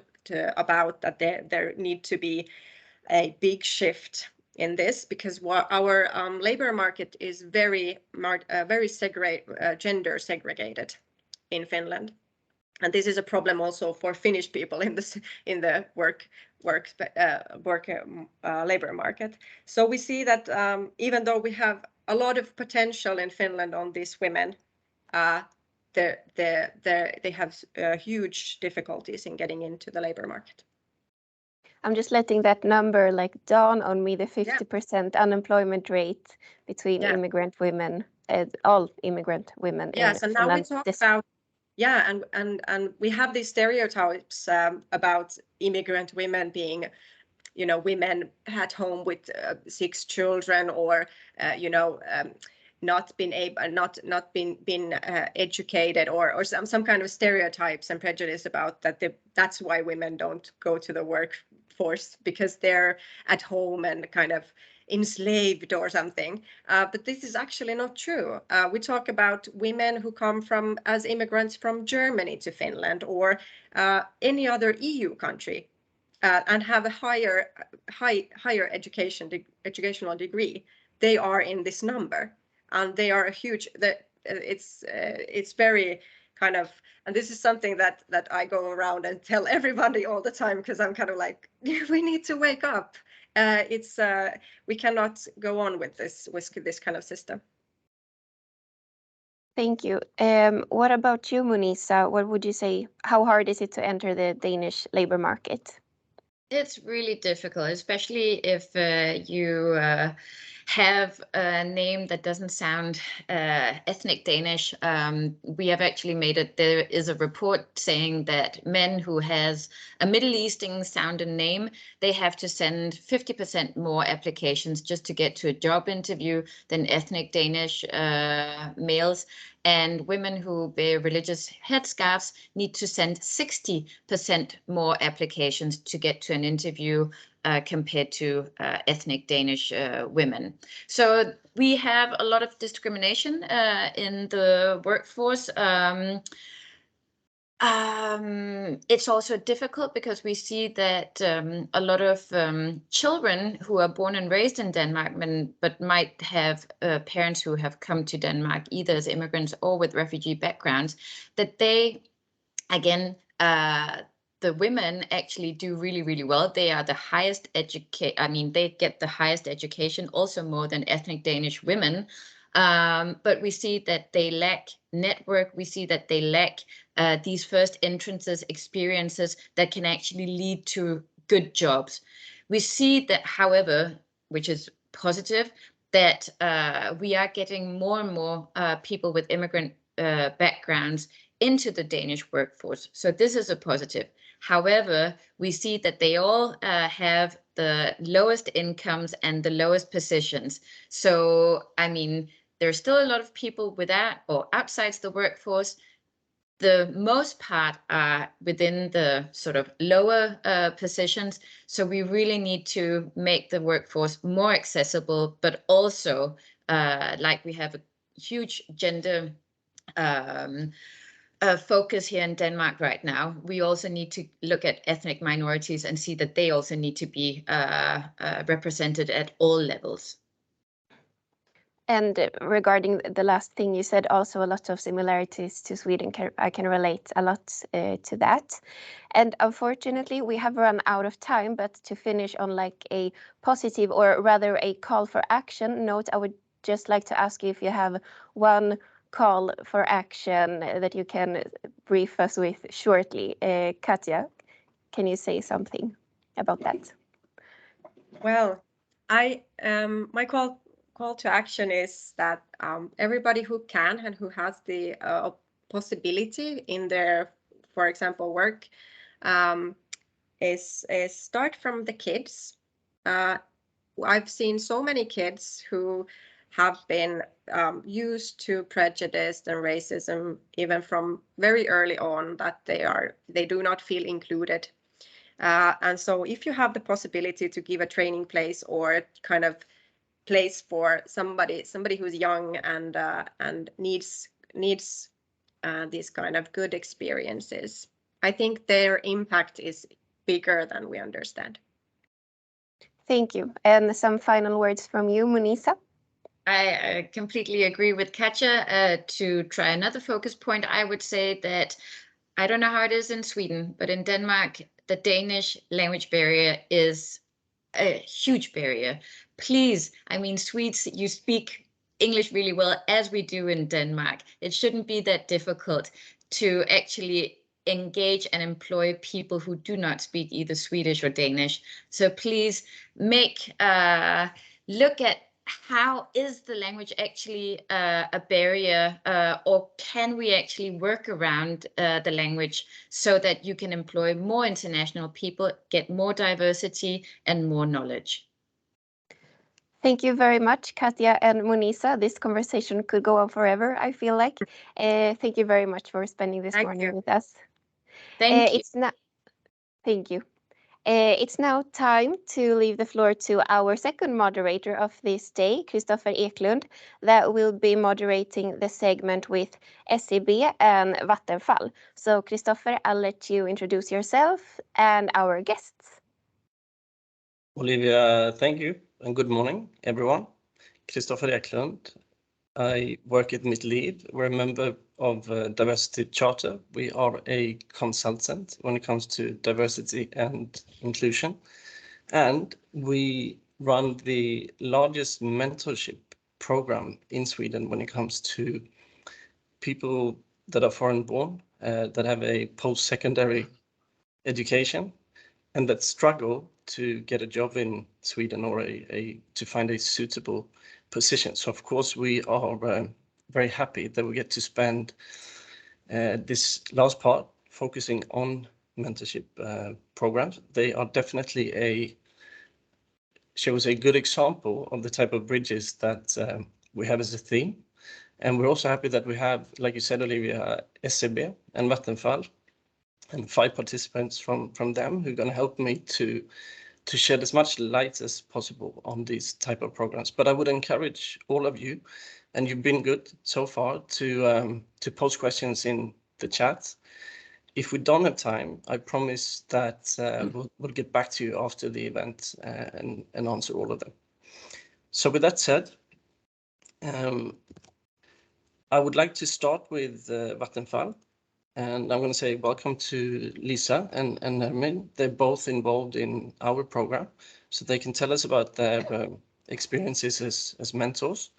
about, that there need to be a big shift in this, because our labor market is very gender segregated in Finland, and this is a problem also for Finnish people in the labor market. So we see that even though we have a lot of potential in Finland on these women, they have huge difficulties in getting into the labor market. I'm just letting that number dawn on me, the 50% unemployment rate between immigrant women, all immigrant women. Yes, and now we talk about, and we have these stereotypes about immigrant women being, women at home with 6 children, or not been educated, or some kind of stereotypes and prejudice about that. That's why women don't go to the workforce, because they're at home and kind of enslaved or something. But this is actually not true. We talk about women who come as immigrants from Germany to Finland, or any other EU country, and have a higher educational degree. They are in this number, and they are a huge. It's very kind of, and this is something that I go around and tell everybody all the time, because I'm kind of like, we need to wake up. We cannot go on with this kind of system. Thank you. What about you, Munisa? What would you say? How hard is it to enter the Danish labor market? It's really difficult, especially if you have a name that doesn't sound ethnic Danish. We have actually made it. There is a report saying that men who has a Middle Eastern sounding name, they have to send 50% more applications just to get to a job interview than ethnic Danish males. And women who wear religious headscarves need to send 60% more applications to get to an interview compared to ethnic Danish women. So we have a lot of discrimination in the workforce. It's also difficult because we see that a lot of children who are born and raised in Denmark but might have parents who have come to Denmark either as immigrants or with refugee backgrounds, that they, again, the women actually do really, really well. They are the highest they get the highest education, also more than ethnic Danish women. But we see that they lack network. We see that they lack these first entrances, experiences that can actually lead to good jobs. We see that, however, which is positive, that we are getting more and more people with immigrant backgrounds into the Danish workforce. So this is a positive. However, we see that they all have the lowest incomes and the lowest positions. So, I mean, there's still a lot of people without or outside the workforce. The most part are within the sort of lower positions. So we really need to make the workforce more accessible, but also like we have a huge gender focus here in Denmark right now. We also need to look at ethnic minorities and see that they also need to be represented at all levels. And regarding the last thing you said, also a lot of similarities to Sweden. I can relate a lot to that. And unfortunately, we have run out of time, but to finish on like a positive or rather a call for action note, I would just like to ask you if you have one call for action that you can brief us with shortly. Katja, can you say something about that? Well, my call to action is that everybody who can and who has the possibility in their, for example, work, is start from the kids. I've seen so many kids who have been used to prejudice and racism even from very early on, that they do not feel included. And so if you have the possibility to give a training place or kind of place for somebody who's young and needs these kind of good experiences, I think their impact is bigger than we understand. Thank you. And some final words from you, Munisa? I completely agree with Katja. To try another focus point, I would say that I don't know how it is in Sweden, but in Denmark, the Danish language barrier is a huge barrier. Please, I mean, Swedes, you speak English really well, as we do in Denmark. It shouldn't be that difficult to actually engage and employ people who do not speak either Swedish or Danish. So please look at how is the language actually a barrier, or can we actually work around the language so that you can employ more international people, get more diversity and more knowledge? Thank you very much, Katja and Munisa. This conversation could go on forever, I feel like. Thank you very much for spending this morning with us. Thank you. Thank you. It's now time to leave the floor to our second moderator of this day, Christopher Eklund, that will be moderating the segment with SEB and Vattenfall. So, Christopher, I'll let you introduce yourself and our guests. Olivia, thank you, and good morning, everyone. Christopher Eklund. I work at Mittlead. We're a member of Diversity Charter. We are a consultant when it comes to diversity and inclusion. And we run the largest mentorship program in Sweden when it comes to people that are foreign born, that have a post-secondary education. and that struggle to get a job in Sweden or to find a suitable position. So of course we are very happy that we get to spend this last part focusing on mentorship programs. They are definitely shows a good example of the type of bridges that we have as a theme. And we're also happy that we have, like you said, Olivia, SCB and Vattenfall, and 5 participants from them who are going to help me to shed as much light as possible on these type of programs. But I would encourage all of you, and you've been good so far, to post questions in the chat. If we don't have time, I promise that we'll get back to you after the event and answer all of them. So with that said, I would like to start with Vattenfall, and I'm going to say welcome to Lisa and Nermin. They're both involved in our program, so they can tell us about their experiences as mentors.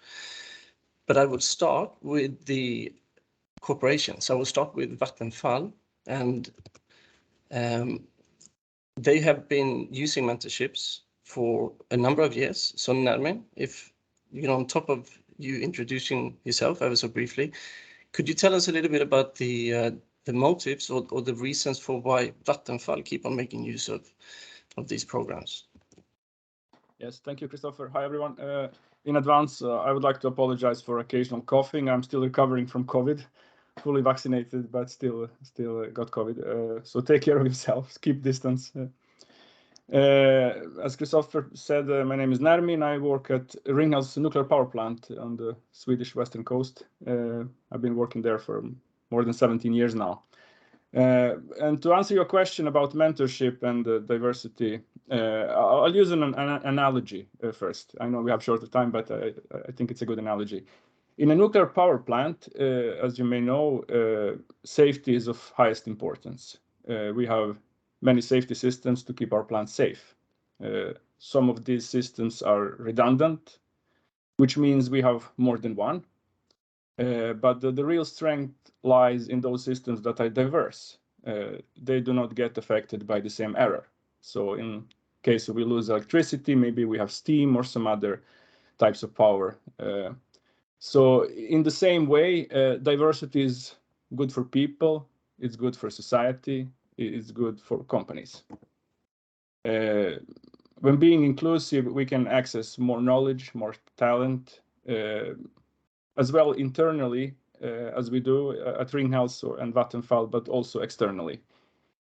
But I will start with the corporations. I will start with Vattenfall, and they have been using mentorships for a number of years. So Nermin, if on top of you introducing yourself ever so briefly, could you tell us a little bit about the motives or the reasons for why Vattenfall keep on making use of these programs? Yes, thank you, Christopher. Hi, everyone. In advance, I would like to apologize for occasional coughing. I'm still recovering from COVID, fully vaccinated, but still got COVID. So take care of yourselves, keep distance. As Christopher said, my name is Nermin. I work at Ringhals nuclear power plant on the Swedish western coast. I've been working there for more than 17 years now. And to answer your question about mentorship and diversity, I'll use an analogy first. I know we have short time, but I think it's a good analogy. In a nuclear power plant, as you may know, safety is of highest importance. We have many safety systems to keep our plant safe. Some of these systems are redundant, which means we have more than one. But the real strength lies in those systems that are diverse. They do not get affected by the same error. So in case we lose electricity, maybe we have steam or some other types of power. So in the same way, diversity is good for people, it's good for society, it's good for companies. When being inclusive, we can access more knowledge, more talent, as well internally, as we do at Ringhals and Vattenfall, but also externally.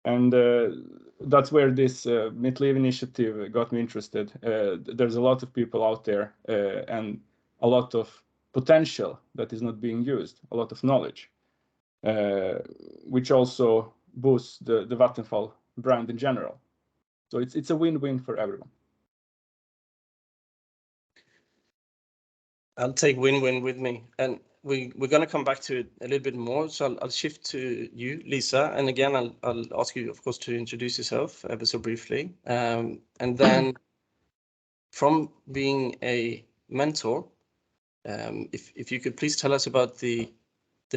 And that's where this Mitt-Liv initiative got me interested. There's a lot of people out there and a lot of potential that is not being used, a lot of knowledge, which also boosts the Vattenfall brand in general. So it's a win-win for everyone. I'll take win-win with me, and we're going to come back to it a little bit more. So I'll shift to you, Lisa, and again I'll ask you, of course, to introduce yourself ever so briefly, and then from being a mentor, if you could please tell us about the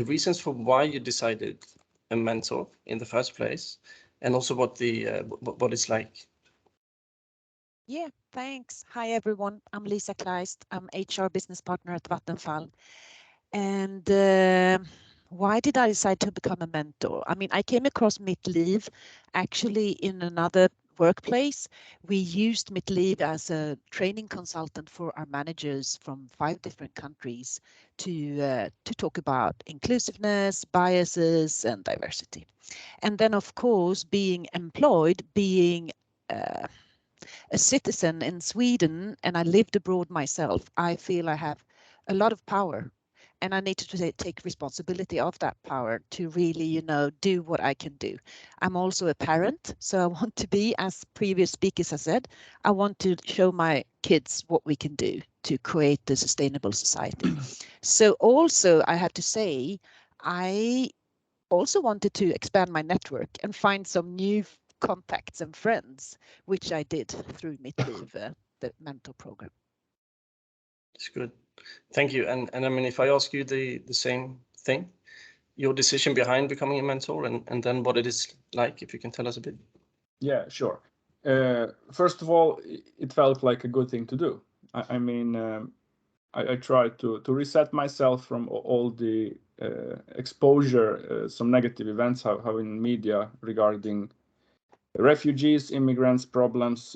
reasons for why you decided a mentor in the first place, and also what it's like. Yeah, thanks. Hi, everyone. I'm Lisa Kleist. I'm HR business partner at Vattenfall. And why did I decide to become a mentor? I mean, I came across Mitt-Liv actually in another workplace. We used Mitt-Liv as a training consultant for our managers from 5 different countries to talk about inclusiveness, biases, and diversity. And then, of course, being employed, being a citizen in Sweden, and I lived abroad myself, I feel I have a lot of power, and I need to take responsibility of that power to really, do what I can do. I'm also a parent, so I want to be, as previous speakers have said, I want to show my kids what we can do to create a sustainable society. So also, I have to say, I also wanted to expand my network and find some new contacts and friends, which I did through Mitt-Liv, the mentor program. It's good. Thank you. And I mean, if I ask you the same thing, your decision behind becoming a mentor, and then what it is like, if you can tell us a bit. Yeah, sure. First of all, it felt like a good thing to do. I tried to reset myself from all the exposure some negative events have in media regarding refugees, immigrants, problems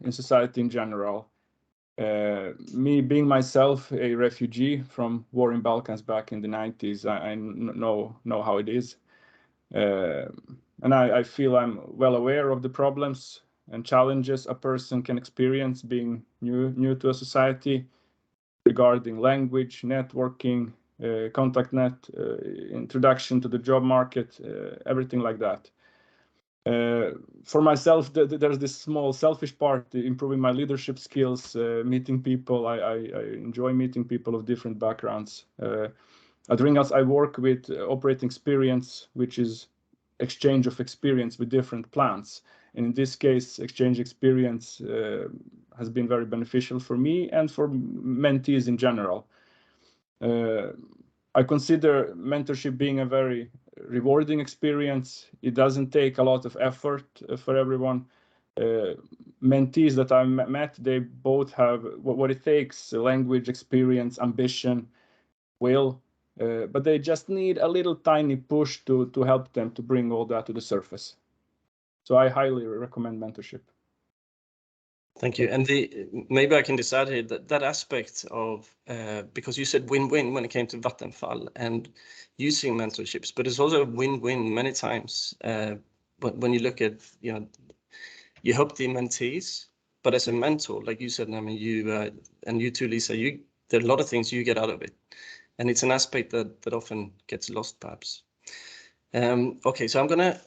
in society in general. Me being myself a refugee from war in Balkans back in the 90s, I know how it is. And I feel I'm well aware of the problems and challenges a person can experience being new to a society regarding language, networking, contact net, introduction to the job market, everything like that. For myself, there's this small selfish part, improving my leadership skills, meeting people. I enjoy meeting people of different backgrounds. At Ringhouse, I work with operating experience, which is exchange of experience with different plants. And in this case, exchange experience has been very beneficial for me and for mentees in general. I consider mentorship being a very rewarding experience. It doesn't take a lot of effort for everyone. Mentees that I've met, they both have what it takes: language, experience, ambition, will, but they just need a little tiny push to help them to bring all that to the surface. So I highly recommend mentorship. Thank you. And maybe I can decide here that aspect of, because you said win-win when it came to Vattenfall and using mentorships, but it's also a win-win many times. When you look at, you help the mentees, but as a mentor, like you said, you and you too, Lisa, there are a lot of things you get out of it. And it's an aspect that often gets lost, perhaps. Okay, so I'm gonna,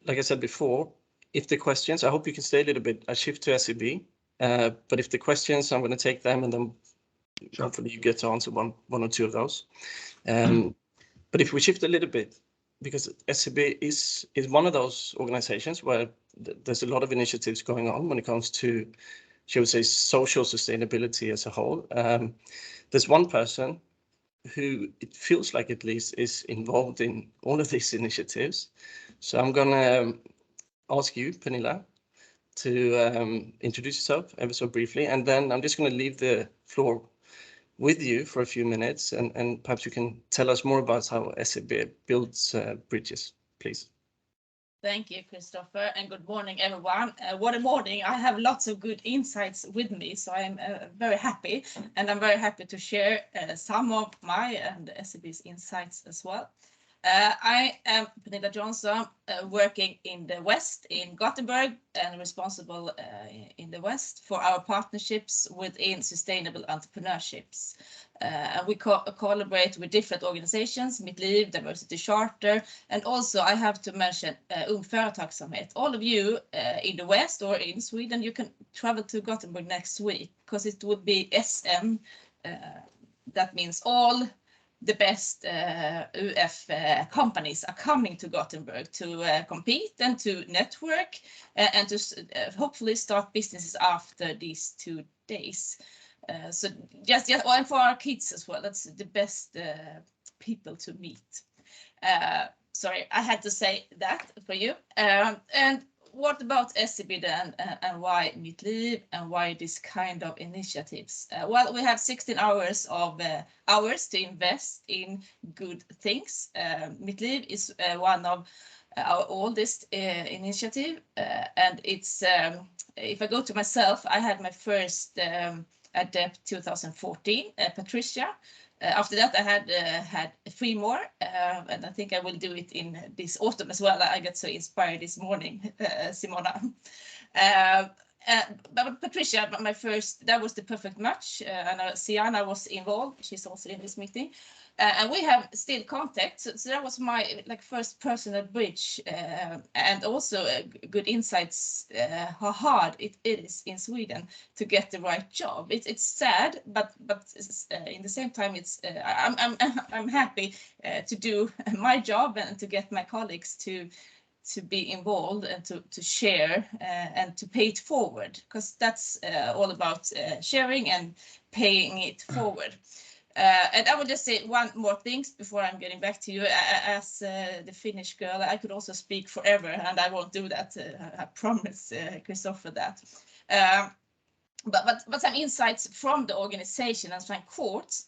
like I said before, if the questions, I hope you can stay a little bit. I shift to SEB, but if the questions, I'm going to take them, and then hopefully you get to answer one or two of those. But if we shift a little bit, because SEB is one of those organizations where there's a lot of initiatives going on when it comes to, shall we say, social sustainability as a whole. There's one person who it feels like at least is involved in all of these initiatives. So I'm going to ask you, Pernilla, to introduce yourself ever so briefly, and then I'm just going to leave the floor with you for a few minutes, and perhaps you can tell us more about how SEB builds bridges, please. Thank you, Christopher, and good morning, everyone. What a morning. I have lots of good insights with me, so I'm very happy, and I'm very happy to share some of my and SEB's insights as well. I am Pernilla Johnson, working in the West, in Gothenburg, and responsible in the West for our partnerships within sustainable entrepreneurships. And we collaborate with different organizations, Mitt Liv, Diversity Charter, and also I have to mention Ung Företagsamhet. All of you in the West or in Sweden, you can travel to Gothenburg next week, because it would be SM. That means all the best UF companies are coming to Gothenburg to compete and to network and to hopefully start businesses after these 2 days. So just and for our kids as well, that's the best people to meet. Sorry, I had to say that for you. And what about SEB then, and why Mitt Liv, and why this kind of initiatives? Well, we have 16 hours to invest in good things. Mitt Liv is one of our oldest initiative, and it's if I go to myself, I had my first adept 2014, Patricia. After that, I had 3 more, and I think I will do it in this autumn as well. I got so inspired this morning, Simona. But Patricia, my first, that was the perfect match, and Siana was involved. She's also in this meeting. And we have still contact, so that was my first personal bridge, and also good insights how hard it is in Sweden to get the right job. It's sad, but in the same time, it's I'm happy to do my job and to get my colleagues to be involved and to share and to pay it forward, because that's all about sharing and paying it forward. And I will just say one more thing before I'm getting back to you. As the Finnish girl, I could also speak forever, and I won't do that. I promise Christopher that. But some insights from the organization and some quotes.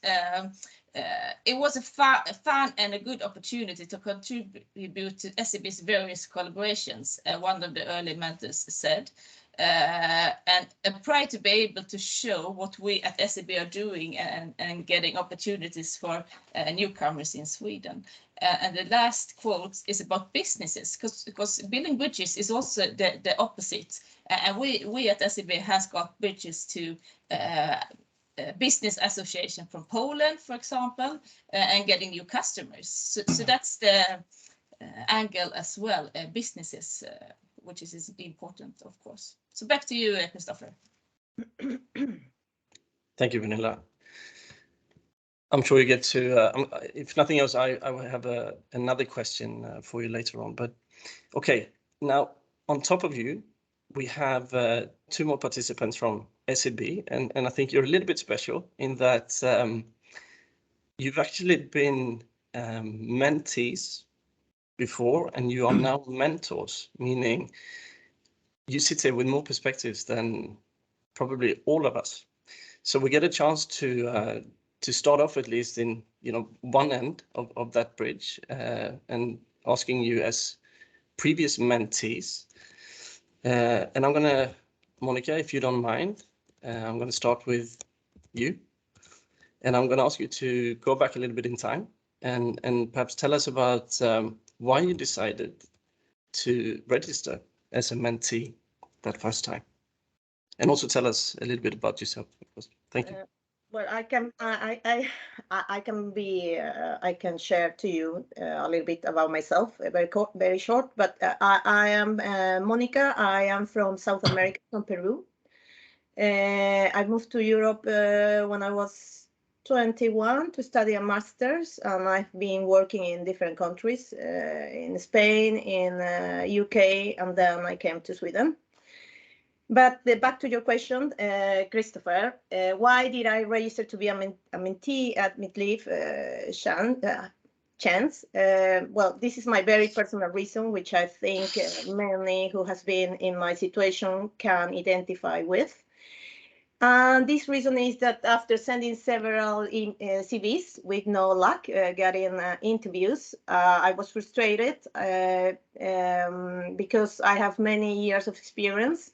It was a fun and a good opportunity to contribute to SEB's various collaborations, one of the early mentors said. And a pride to be able to show what we at SEB are doing and getting opportunities for newcomers in Sweden. And the last quote is about businesses, because building bridges is also the opposite. And we at SEB has got bridges to business association from Poland, for example, and getting new customers. So that's the angle as well, businesses, which is important, of course. So back to you, Christopher. Thank you, Pernilla. I'm sure you get to, if nothing else, I will have another question for you later on. But okay, now on top of you, we have 2 more participants from SEB, and I think you're a little bit special in that you've actually been mentees before, and you are now mentors, meaning you sit here with more perspectives than probably all of us. So we get a chance to start off at least in one end of that bridge, and asking you as previous mentees. And I'm gonna, Monica, if you don't mind, I'm gonna start with you, and I'm gonna ask you to go back a little bit in time and perhaps tell us about why you decided to register as a mentee that first time, and also tell us a little bit about yourself, of course. Thank you. Well, I can share to you a little bit about myself, very short. But I am Monica. I am from South America, from Peru. I moved to Europe when I was 21 to study a master's, and I've been working in different countries, in Spain, in UK, and then I came to Sweden. But back to your question, Christopher, why did I register to be a mentee at MidLeaf Chance? Well, this is my very personal reason, which I think many who has been in my situation can identify with. And this reason is that after sending several CVs with no luck getting interviews, I was frustrated because I have many years of experience.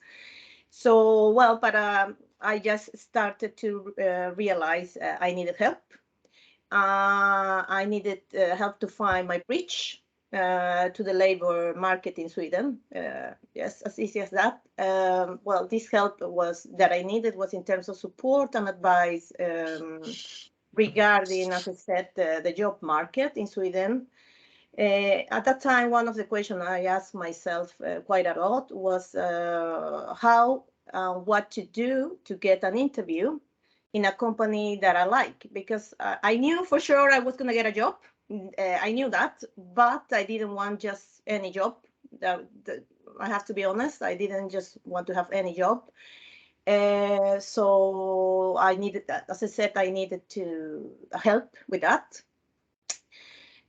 So, well, but I just started to realize I needed help. I needed help to find my bridge to the labor market in Sweden. Yes, as easy as that. Well, this help that I needed was in terms of support and advice regarding, as I said, the job market in Sweden. At that time, one of the questions I asked myself quite a lot was what to do to get an interview in a company that I like, because I knew for sure I was going to get a job. I knew that, but I didn't want just any job. I have to be honest, I didn't just want to have any job. So I needed that. As I said, I needed to help with that.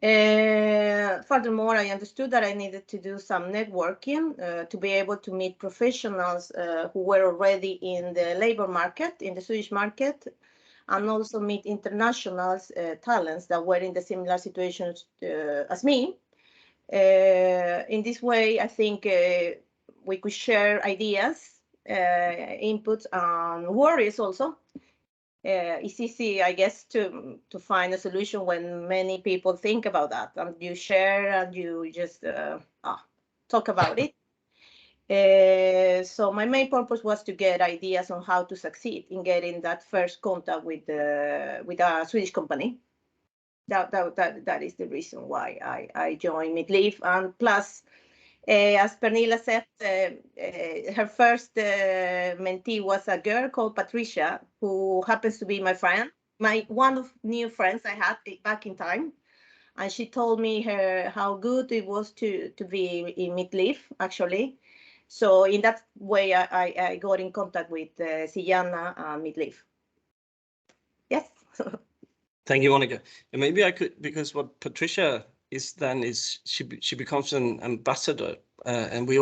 Furthermore, I understood that I needed to do some networking to be able to meet professionals who were already in the labor market, in the Swedish market, and also meet international talents that were in the similar situations as me. In this way, I think we could share ideas, inputs, and worries also. It's easy, I guess, to find a solution when many people think about that, and you share and you just talk about it. So my main purpose was to get ideas on how to succeed in getting that first contact with a Swedish company. That is the reason why I joined MidLeaf, and plus, as Pernilla said, her first mentee was a girl called Patricia, who happens to be my friend, one of new friends I had back in time. And she told me how good it was to be in MidLeaf, actually. So in that way, I got in contact with Sijana and MidLeaf. Yes. Thank you, Monica. And maybe I could, because what Patricia is then is she becomes an ambassador, and we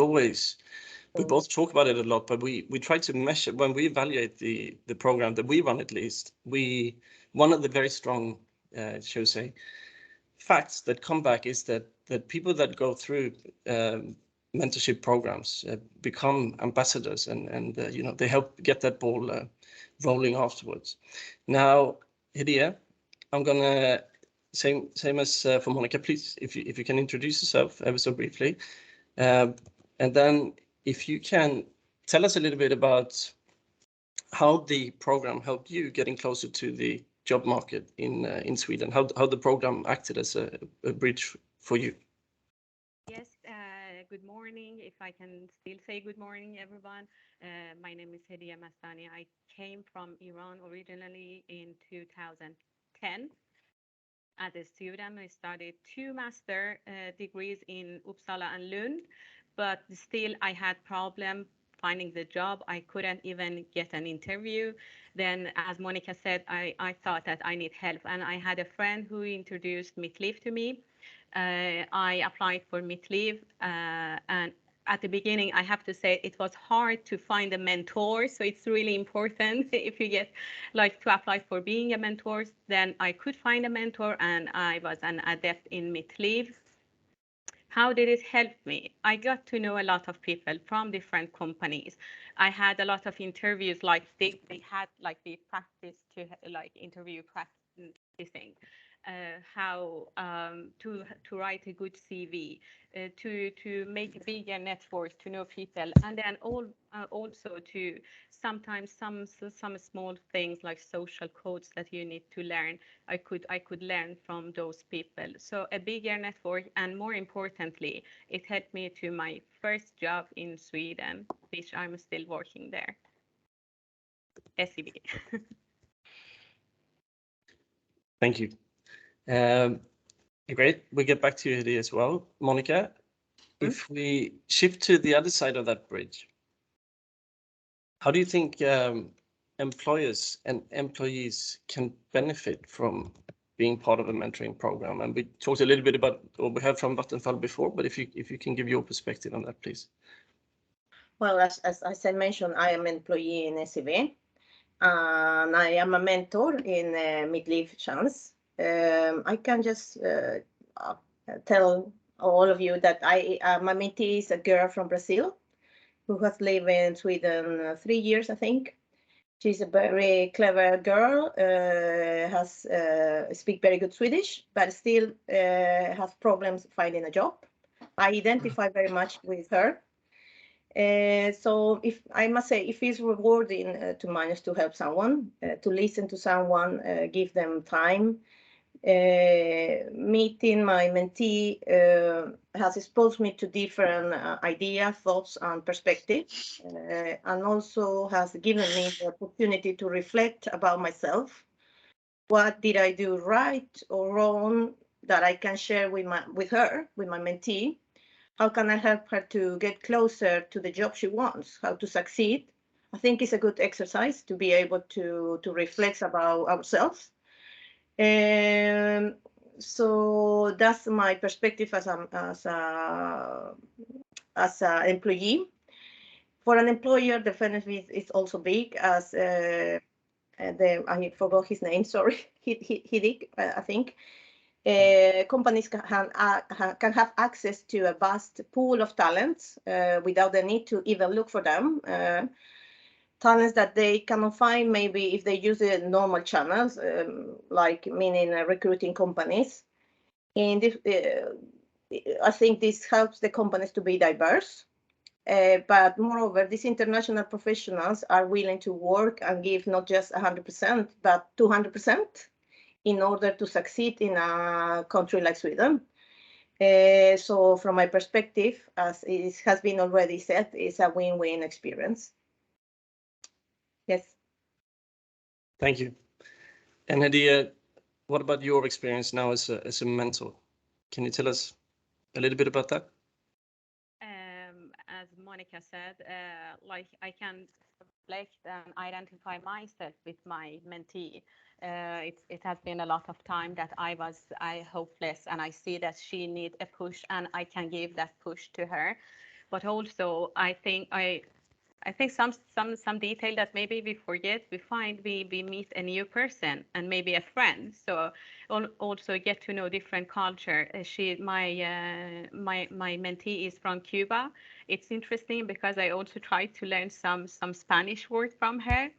both talk about it a lot, but we try to measure when we evaluate the program that we run. At least one of the very strong, shall we say, facts that come back is that people that go through mentorship programs become ambassadors, and you know, they help get that ball rolling afterwards. Now, Hediye, I'm gonna same as for Monica, please, if you can introduce yourself ever so briefly, and then if you can tell us a little bit about how the program helped you getting closer to the job market in Sweden, how the program acted as a bridge for you. Yes, good morning. If I can still say good morning, everyone. My name is Hediye Mastani. I came from Iran originally in 2010. As a student, I studied 2 master degrees in Uppsala and Lund, but still I had problem finding the job. I couldn't even get an interview. Then, as Monica said, I thought that I need help, and I had a friend who introduced MITLIV to me. I applied for MITLIV, and at the beginning, I have to say it was hard to find a mentor. So it's really important if you get like to apply for being a mentor, then I could find a mentor, and I was an adept in MITLIV. How did it help me? I got to know a lot of people from different companies. I had a lot of interviews, like they had like the practice to like interview practicing. How to write a good CV, to make a bigger network, to know people, and then also to sometimes some small things like social codes that you need to learn. I could learn from those people. So a bigger network, and more importantly, it helped me to my first job in Sweden, which I'm still working there. SEB. Thank you. Great. We'll get back to you, Hediye, as well. Monica, if we shift to the other side of that bridge, how do you think employers and employees can benefit from being part of a mentoring program? And we talked a little bit about what we heard from Vattenfall before, but if you can give your perspective on that, please. Well, as I said, mentioned, I am an employee in SEB, and I am a mentor in MITLIV Chance. I can just tell all of you that my mentee is a girl from Brazil who has lived in Sweden 3 years, I think. She's a very clever girl, has speak very good Swedish, but still has problems finding a job. I identify very much with her. So if I must say, it feels rewarding to manage to help someone, to listen to someone, give them time. Meeting my mentee has exposed me to different ideas, thoughts, and perspectives, and also has given me the opportunity to reflect about myself. What did I do right or wrong that I can share with my mentee? How can I help her to get closer to the job she wants, how to succeed? I think it's a good exercise to be able to reflect about ourselves. So that's my perspective as an employee. For an employer, the benefit is also big, as I forgot his name. Sorry, Hidik, I think. Companies can have access to a vast pool of talents without the need to even look for them. Talents that they cannot find maybe if they use the normal channels, like meaning recruiting companies. And I think this helps the companies to be diverse. But moreover, these international professionals are willing to work and give not just 100%, but 200% in order to succeed in a country like Sweden. So from my perspective, as it has been already said, it's a win-win experience. Yes. Thank you. And Hediye, what about your experience now as a mentor? Can you tell us a little bit about that? As Monica said, like I can reflect and identify myself with my mentee. It has been a lot of time that I was hopeless, and I see that she needs a push, and I can give that push to her. But also, I think some detail that maybe we forget, we meet a new person and maybe a friend. So also get to know different culture. My mentee is from Cuba. It's interesting because I also try to learn some Spanish word from her.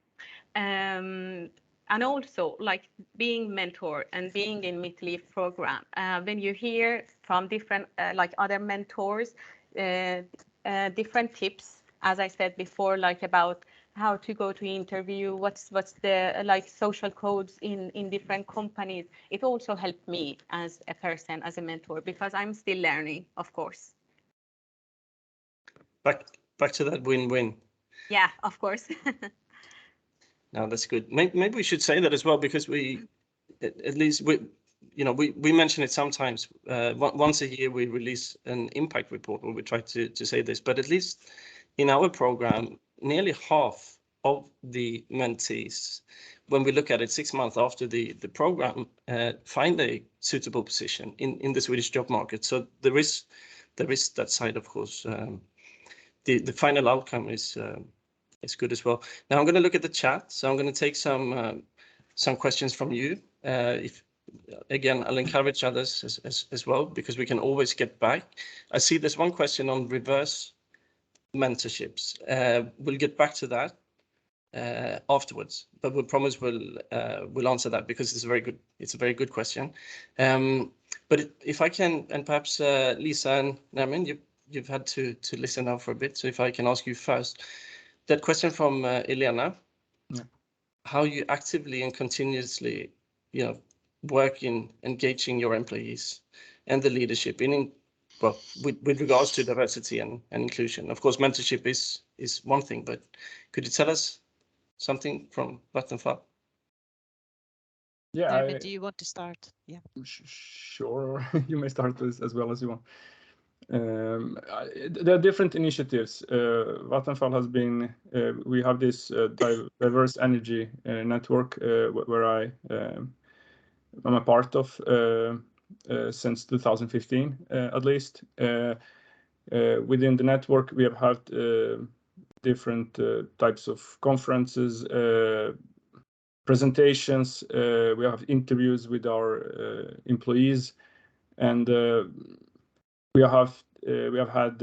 And also like being mentor and being in Meet program. When you hear from different like other mentors, different tips, as I said before, like about how to go to interview, what's the like social codes in different companies. It also helped me as a person, as a mentor, because I'm still learning, of course. Back to that win-win. Yeah, of course. No, that's good. Maybe we should say that as well, because we, at least we mention it sometimes. Once a year we release an impact report where we try to say this, but at least in our program, nearly half of the mentees, when we look at it 6 months after the program, find a suitable position in the Swedish job market. So there is that side, of course. The final outcome is good as well. Now I'm going to look at the chat. So I'm going to take some questions from you. Again, I'll encourage others as well, because we can always get back. I see there's one question on reverse mentorships. We'll get back to that afterwards, but we'll promise we'll answer that, because it's a very good question. But if I can, and perhaps Lisa and Nermin, you've had to listen now for a bit. So if I can ask you first, that question from Elena, how you actively and continuously, work in engaging your employees and the leadership with regards to diversity and inclusion. Of course, mentorship is one thing, but could you tell us something from Vattenfall? Yeah. Nermin, do you want to start? Yeah. Sure. You may start as well as you want. There are different initiatives. Vattenfall has been, we have this diverse energy network where I'm a part of since 2015, at least. Within the network, we have had different types of conferences, presentations. We have interviews with our employees, and we have had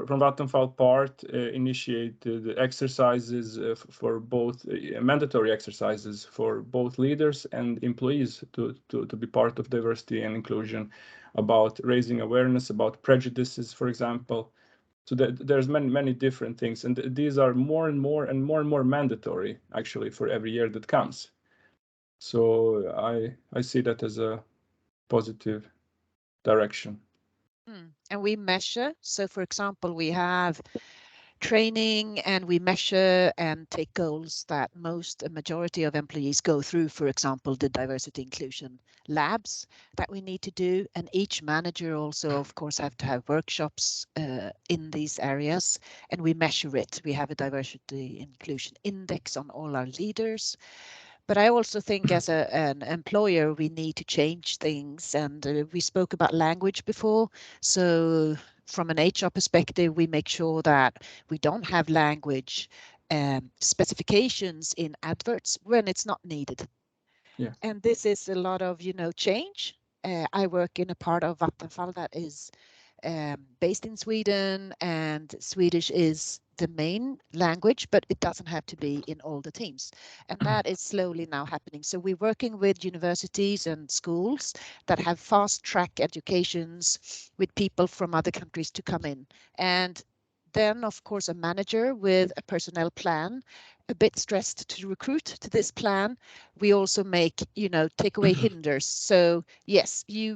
from Vattenfall part initiated exercises for both mandatory exercises for both leaders and employees to be part of diversity and inclusion, about raising awareness about prejudices, for example. So there's many different things, and these are more and more mandatory actually for every year that comes. So I see that as a positive direction. And we measure. So for example, we have training and we measure and take goals that a majority of employees go through, for example, the diversity inclusion labs that we need to do. And each manager also, of course, have to have workshops in these areas, and we measure it. We have a diversity inclusion index on all our leaders. But I also think as an employer, we need to change things. And we spoke about language before. So from an HR perspective, we make sure that we don't have language specifications in adverts when it's not needed. Yeah. And this is a lot of, change. I work in a part of Vattenfall that is based in Sweden, and Swedish is the main language, but it doesn't have to be in all the teams. And that is slowly now happening. So we're working with universities and schools that have fast track educations with people from other countries to come in. And then, of course, a manager with a personnel plan, a bit stressed to recruit to this plan. We also make, take away hinders. So yes, you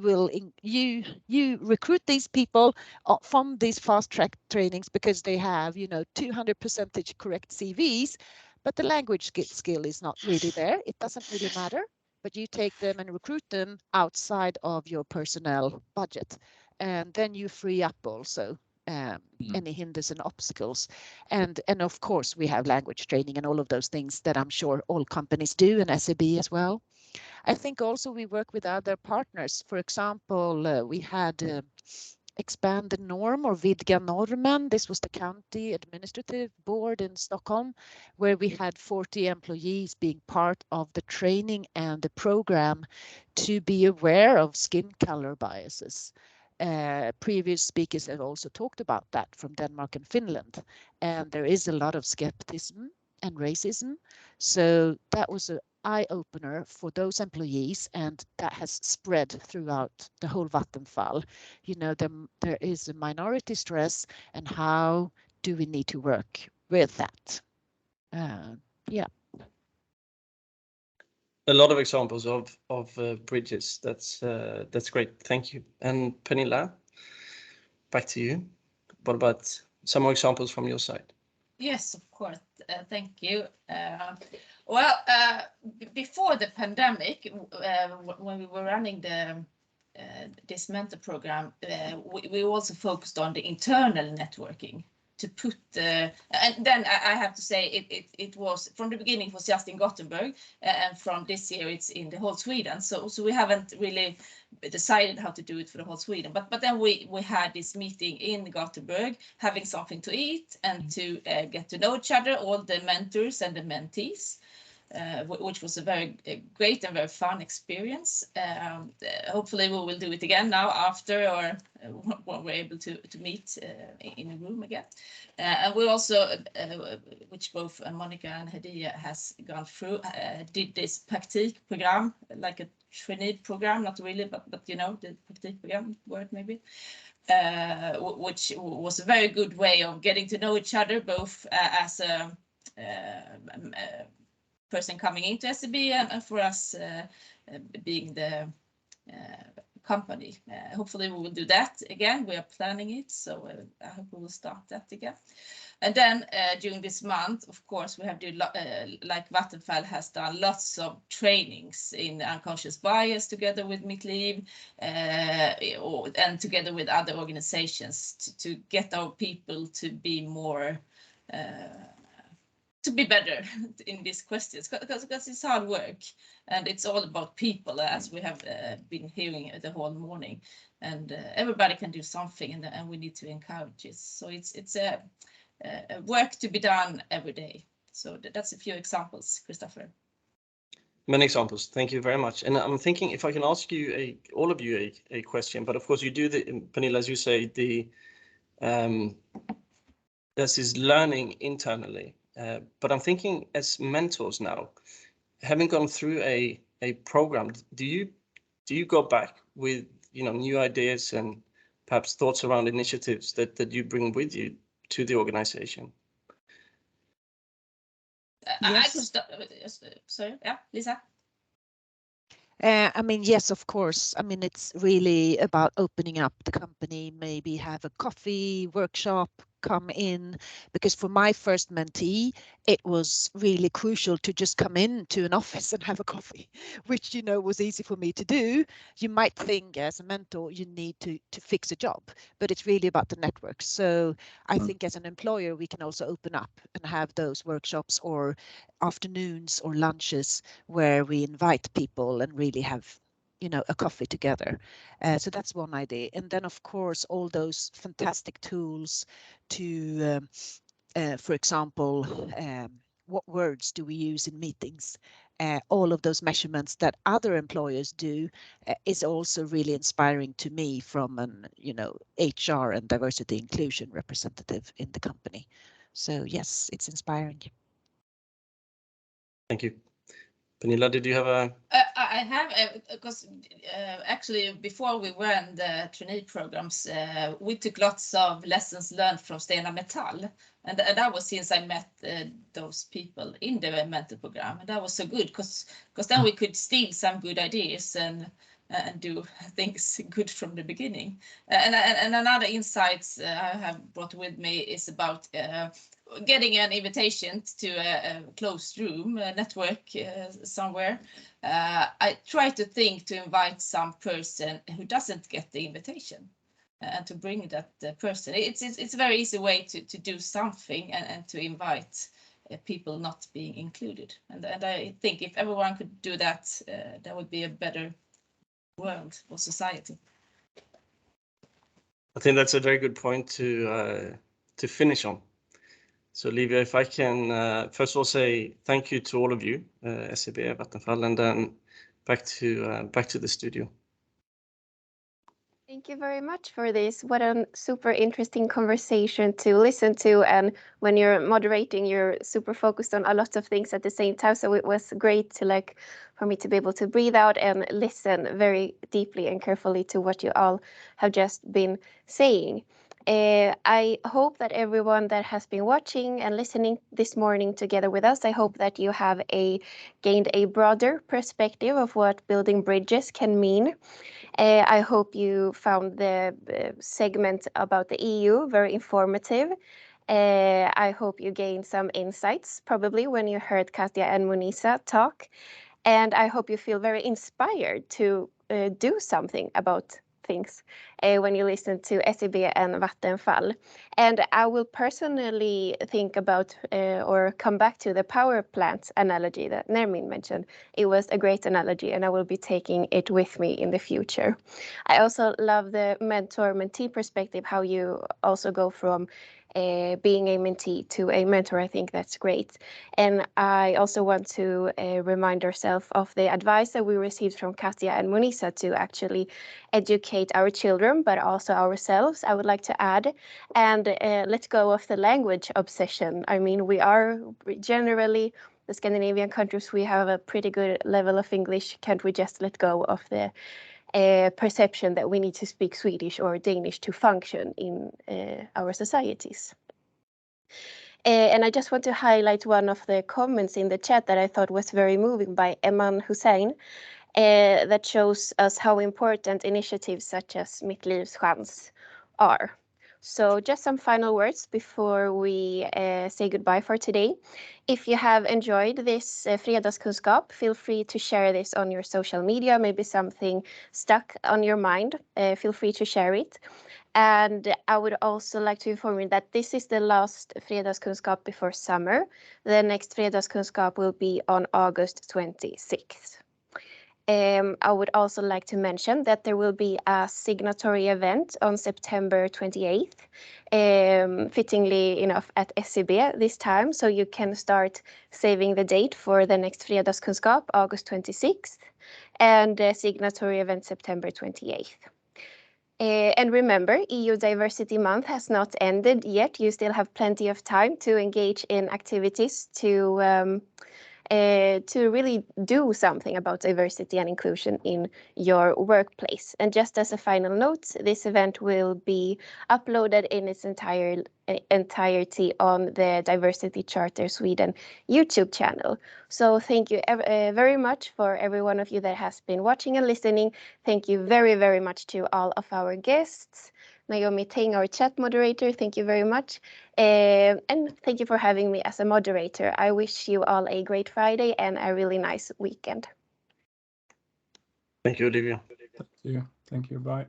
recruit these people from these fast track trainings because they have, 200% correct CVs, but the language skill is not really there. It doesn't really matter, but you take them and recruit them outside of your personnel budget. And then you free up also any hinders and obstacles. And of course, we have language training and all of those things that I'm sure all companies do, and SEB as well. I think also we work with other partners. For example, we had Expand the Norm or Vidga Normen. This was the county administrative board in Stockholm, where we had 40 employees being part of the training and the program to be aware of skin color biases. Previous speakers have also talked about that from Denmark and Finland, and there is a lot of skepticism and racism. So that was an eye-opener for those employees, and that has spread throughout the whole Vattenfall. You know, there is a minority stress, and how do we need to work with that? Yeah. A lot of examples of bridges. That's great. Thank you. And Pernilla, back to you. What about some more examples from your side? Yes, of course. Thank you. Before the pandemic, when we were running this mentor program, we also focused on the internal networking to put and then I have to say it was from the beginning it was just in Gothenburg, and from this year it's in the whole Sweden. So we haven't really decided how to do it for the whole Sweden, but then we had this meeting in Gothenburg, having something to eat and to get to know each other, all the mentors and the mentees. Which was a very great and very fun experience. Hopefully we will do it again now after, or when we're able to meet in a room again. And we also, which both Monica and Hediye has gone through, did this praktik program, like a trainee program, not really, but you know, the praktik program word maybe. Which was a very good way of getting to know each other, both as a person coming into SEB and for us being the company. Hopefully we will do that again. We are planning it, so I hope we will start that again. And then during this month, of course, we have to, like Vattenfall has done lots of trainings in unconscious bias together with Mittliv and together with other organizations to get our people to be more to be better in these questions, because it's hard work and it's all about people, as we have been hearing the whole morning, and everybody can do something, and we need to encourage it. So it's a work to be done every day. So that's a few examples, Christopher. Many examples. Thank you very much. And I'm thinking if I can ask you all of you a question, but of course you do Pernilla, as you say, this is learning internally. But I'm thinking as mentors now, having gone through a program, do you go back with new ideas and perhaps thoughts around initiatives that you bring with you to the organization? Yes. Sorry, yeah, Lisa. I mean, yes, of course. I mean, it's really about opening up the company, maybe have a coffee workshop, come in, because for my first mentee, it was really crucial to just come in to an office and have a coffee, which, was easy for me to do. You might think as a mentor, you need to fix a job, but it's really about the network. So I think as an employer, we can also open up and have those workshops or afternoons or lunches where we invite people and really have a coffee together. So that's one idea. And then, of course, all those fantastic tools to, for example, what words do we use in meetings? All of those measurements that other employers do is also really inspiring to me from an, HR and diversity inclusion representative in the company. So yes, it's inspiring. Thank you. Pernilla, did you have a... I have, because actually before we ran the trainee programs, we took lots of lessons learned from Stena Metall. And that was since I met those people in the mentor program. And that was so good, because then we could steal some good ideas and do things good from the beginning. And another insights I have brought with me is about getting an invitation to a closed room, a network somewhere. I try to think to invite some person who doesn't get the invitation. and to bring that person. It's a very easy way to do something and to invite people not being included. And I think if everyone could do that, that would be a better world or society. I think that's a very good point to finish on. So Olivia, if I can first of all say thank you to all of you, SEB, Vattenfall, and then back to the studio. Thank you very much for this. What a super interesting conversation to listen to. And when you're moderating, you're super focused on a lot of things at the same time. So it was great to for me to be able to breathe out and listen very deeply and carefully to what you all have just been saying. I hope that everyone that has been watching and listening this morning together with us, I hope that you have gained a broader perspective of what building bridges can mean. I hope you found the segment about the EU very informative. I hope you gained some insights probably when you heard Katja and Munisa talk. And I hope you feel very inspired to do something about things when you listen to SEB and Vattenfall. And I will personally think about or come back to the power plant analogy that Nermin mentioned. It was a great analogy and I will be taking it with me in the future. I also love the mentor-mentee perspective, how you also go from being a mentee to a mentor. I think that's great. And I also want to remind ourselves of the advice that we received from Katja and Munisa to actually educate our children, but also ourselves, I would like to add, and let go of the language obsession. I mean, we are generally, the Scandinavian countries, we have a pretty good level of English. Can't we just let go of the perception that we need to speak Swedish or Danish to function in our societies? And I just want to highlight one of the comments in the chat that I thought was very moving by Eman Hussein, that shows us how important initiatives such as Mitt Livs Chans are. So just some final words before we say goodbye for today. If you have enjoyed this Fredagskunskap, feel free to share this on your social media, maybe something stuck on your mind, feel free to share it. And I would also like to inform you that this is the last Fredagskunskap before summer. The next Fredagskunskap will be on August 26th. I would also like to mention that there will be a signatory event on September 28th, fittingly enough at SEB this time, so you can start saving the date for the next Fredagskunskap, August 26th, and the signatory event September 28th. And remember, EU Diversity Month has not ended yet. You still have plenty of time to engage in activities to really do something about diversity and inclusion in your workplace. And just as a final note, this event will be uploaded in its entirety on the Diversity Charter Sweden YouTube channel. So thank you very much for every one of you that has been watching and listening. Thank you very, very much to all of our guests. Naomi Teng, our chat moderator, thank you very much. And thank you for having me as a moderator. I wish you all a great Friday and a really nice weekend. Thank you, Olivia. Thank you. Bye.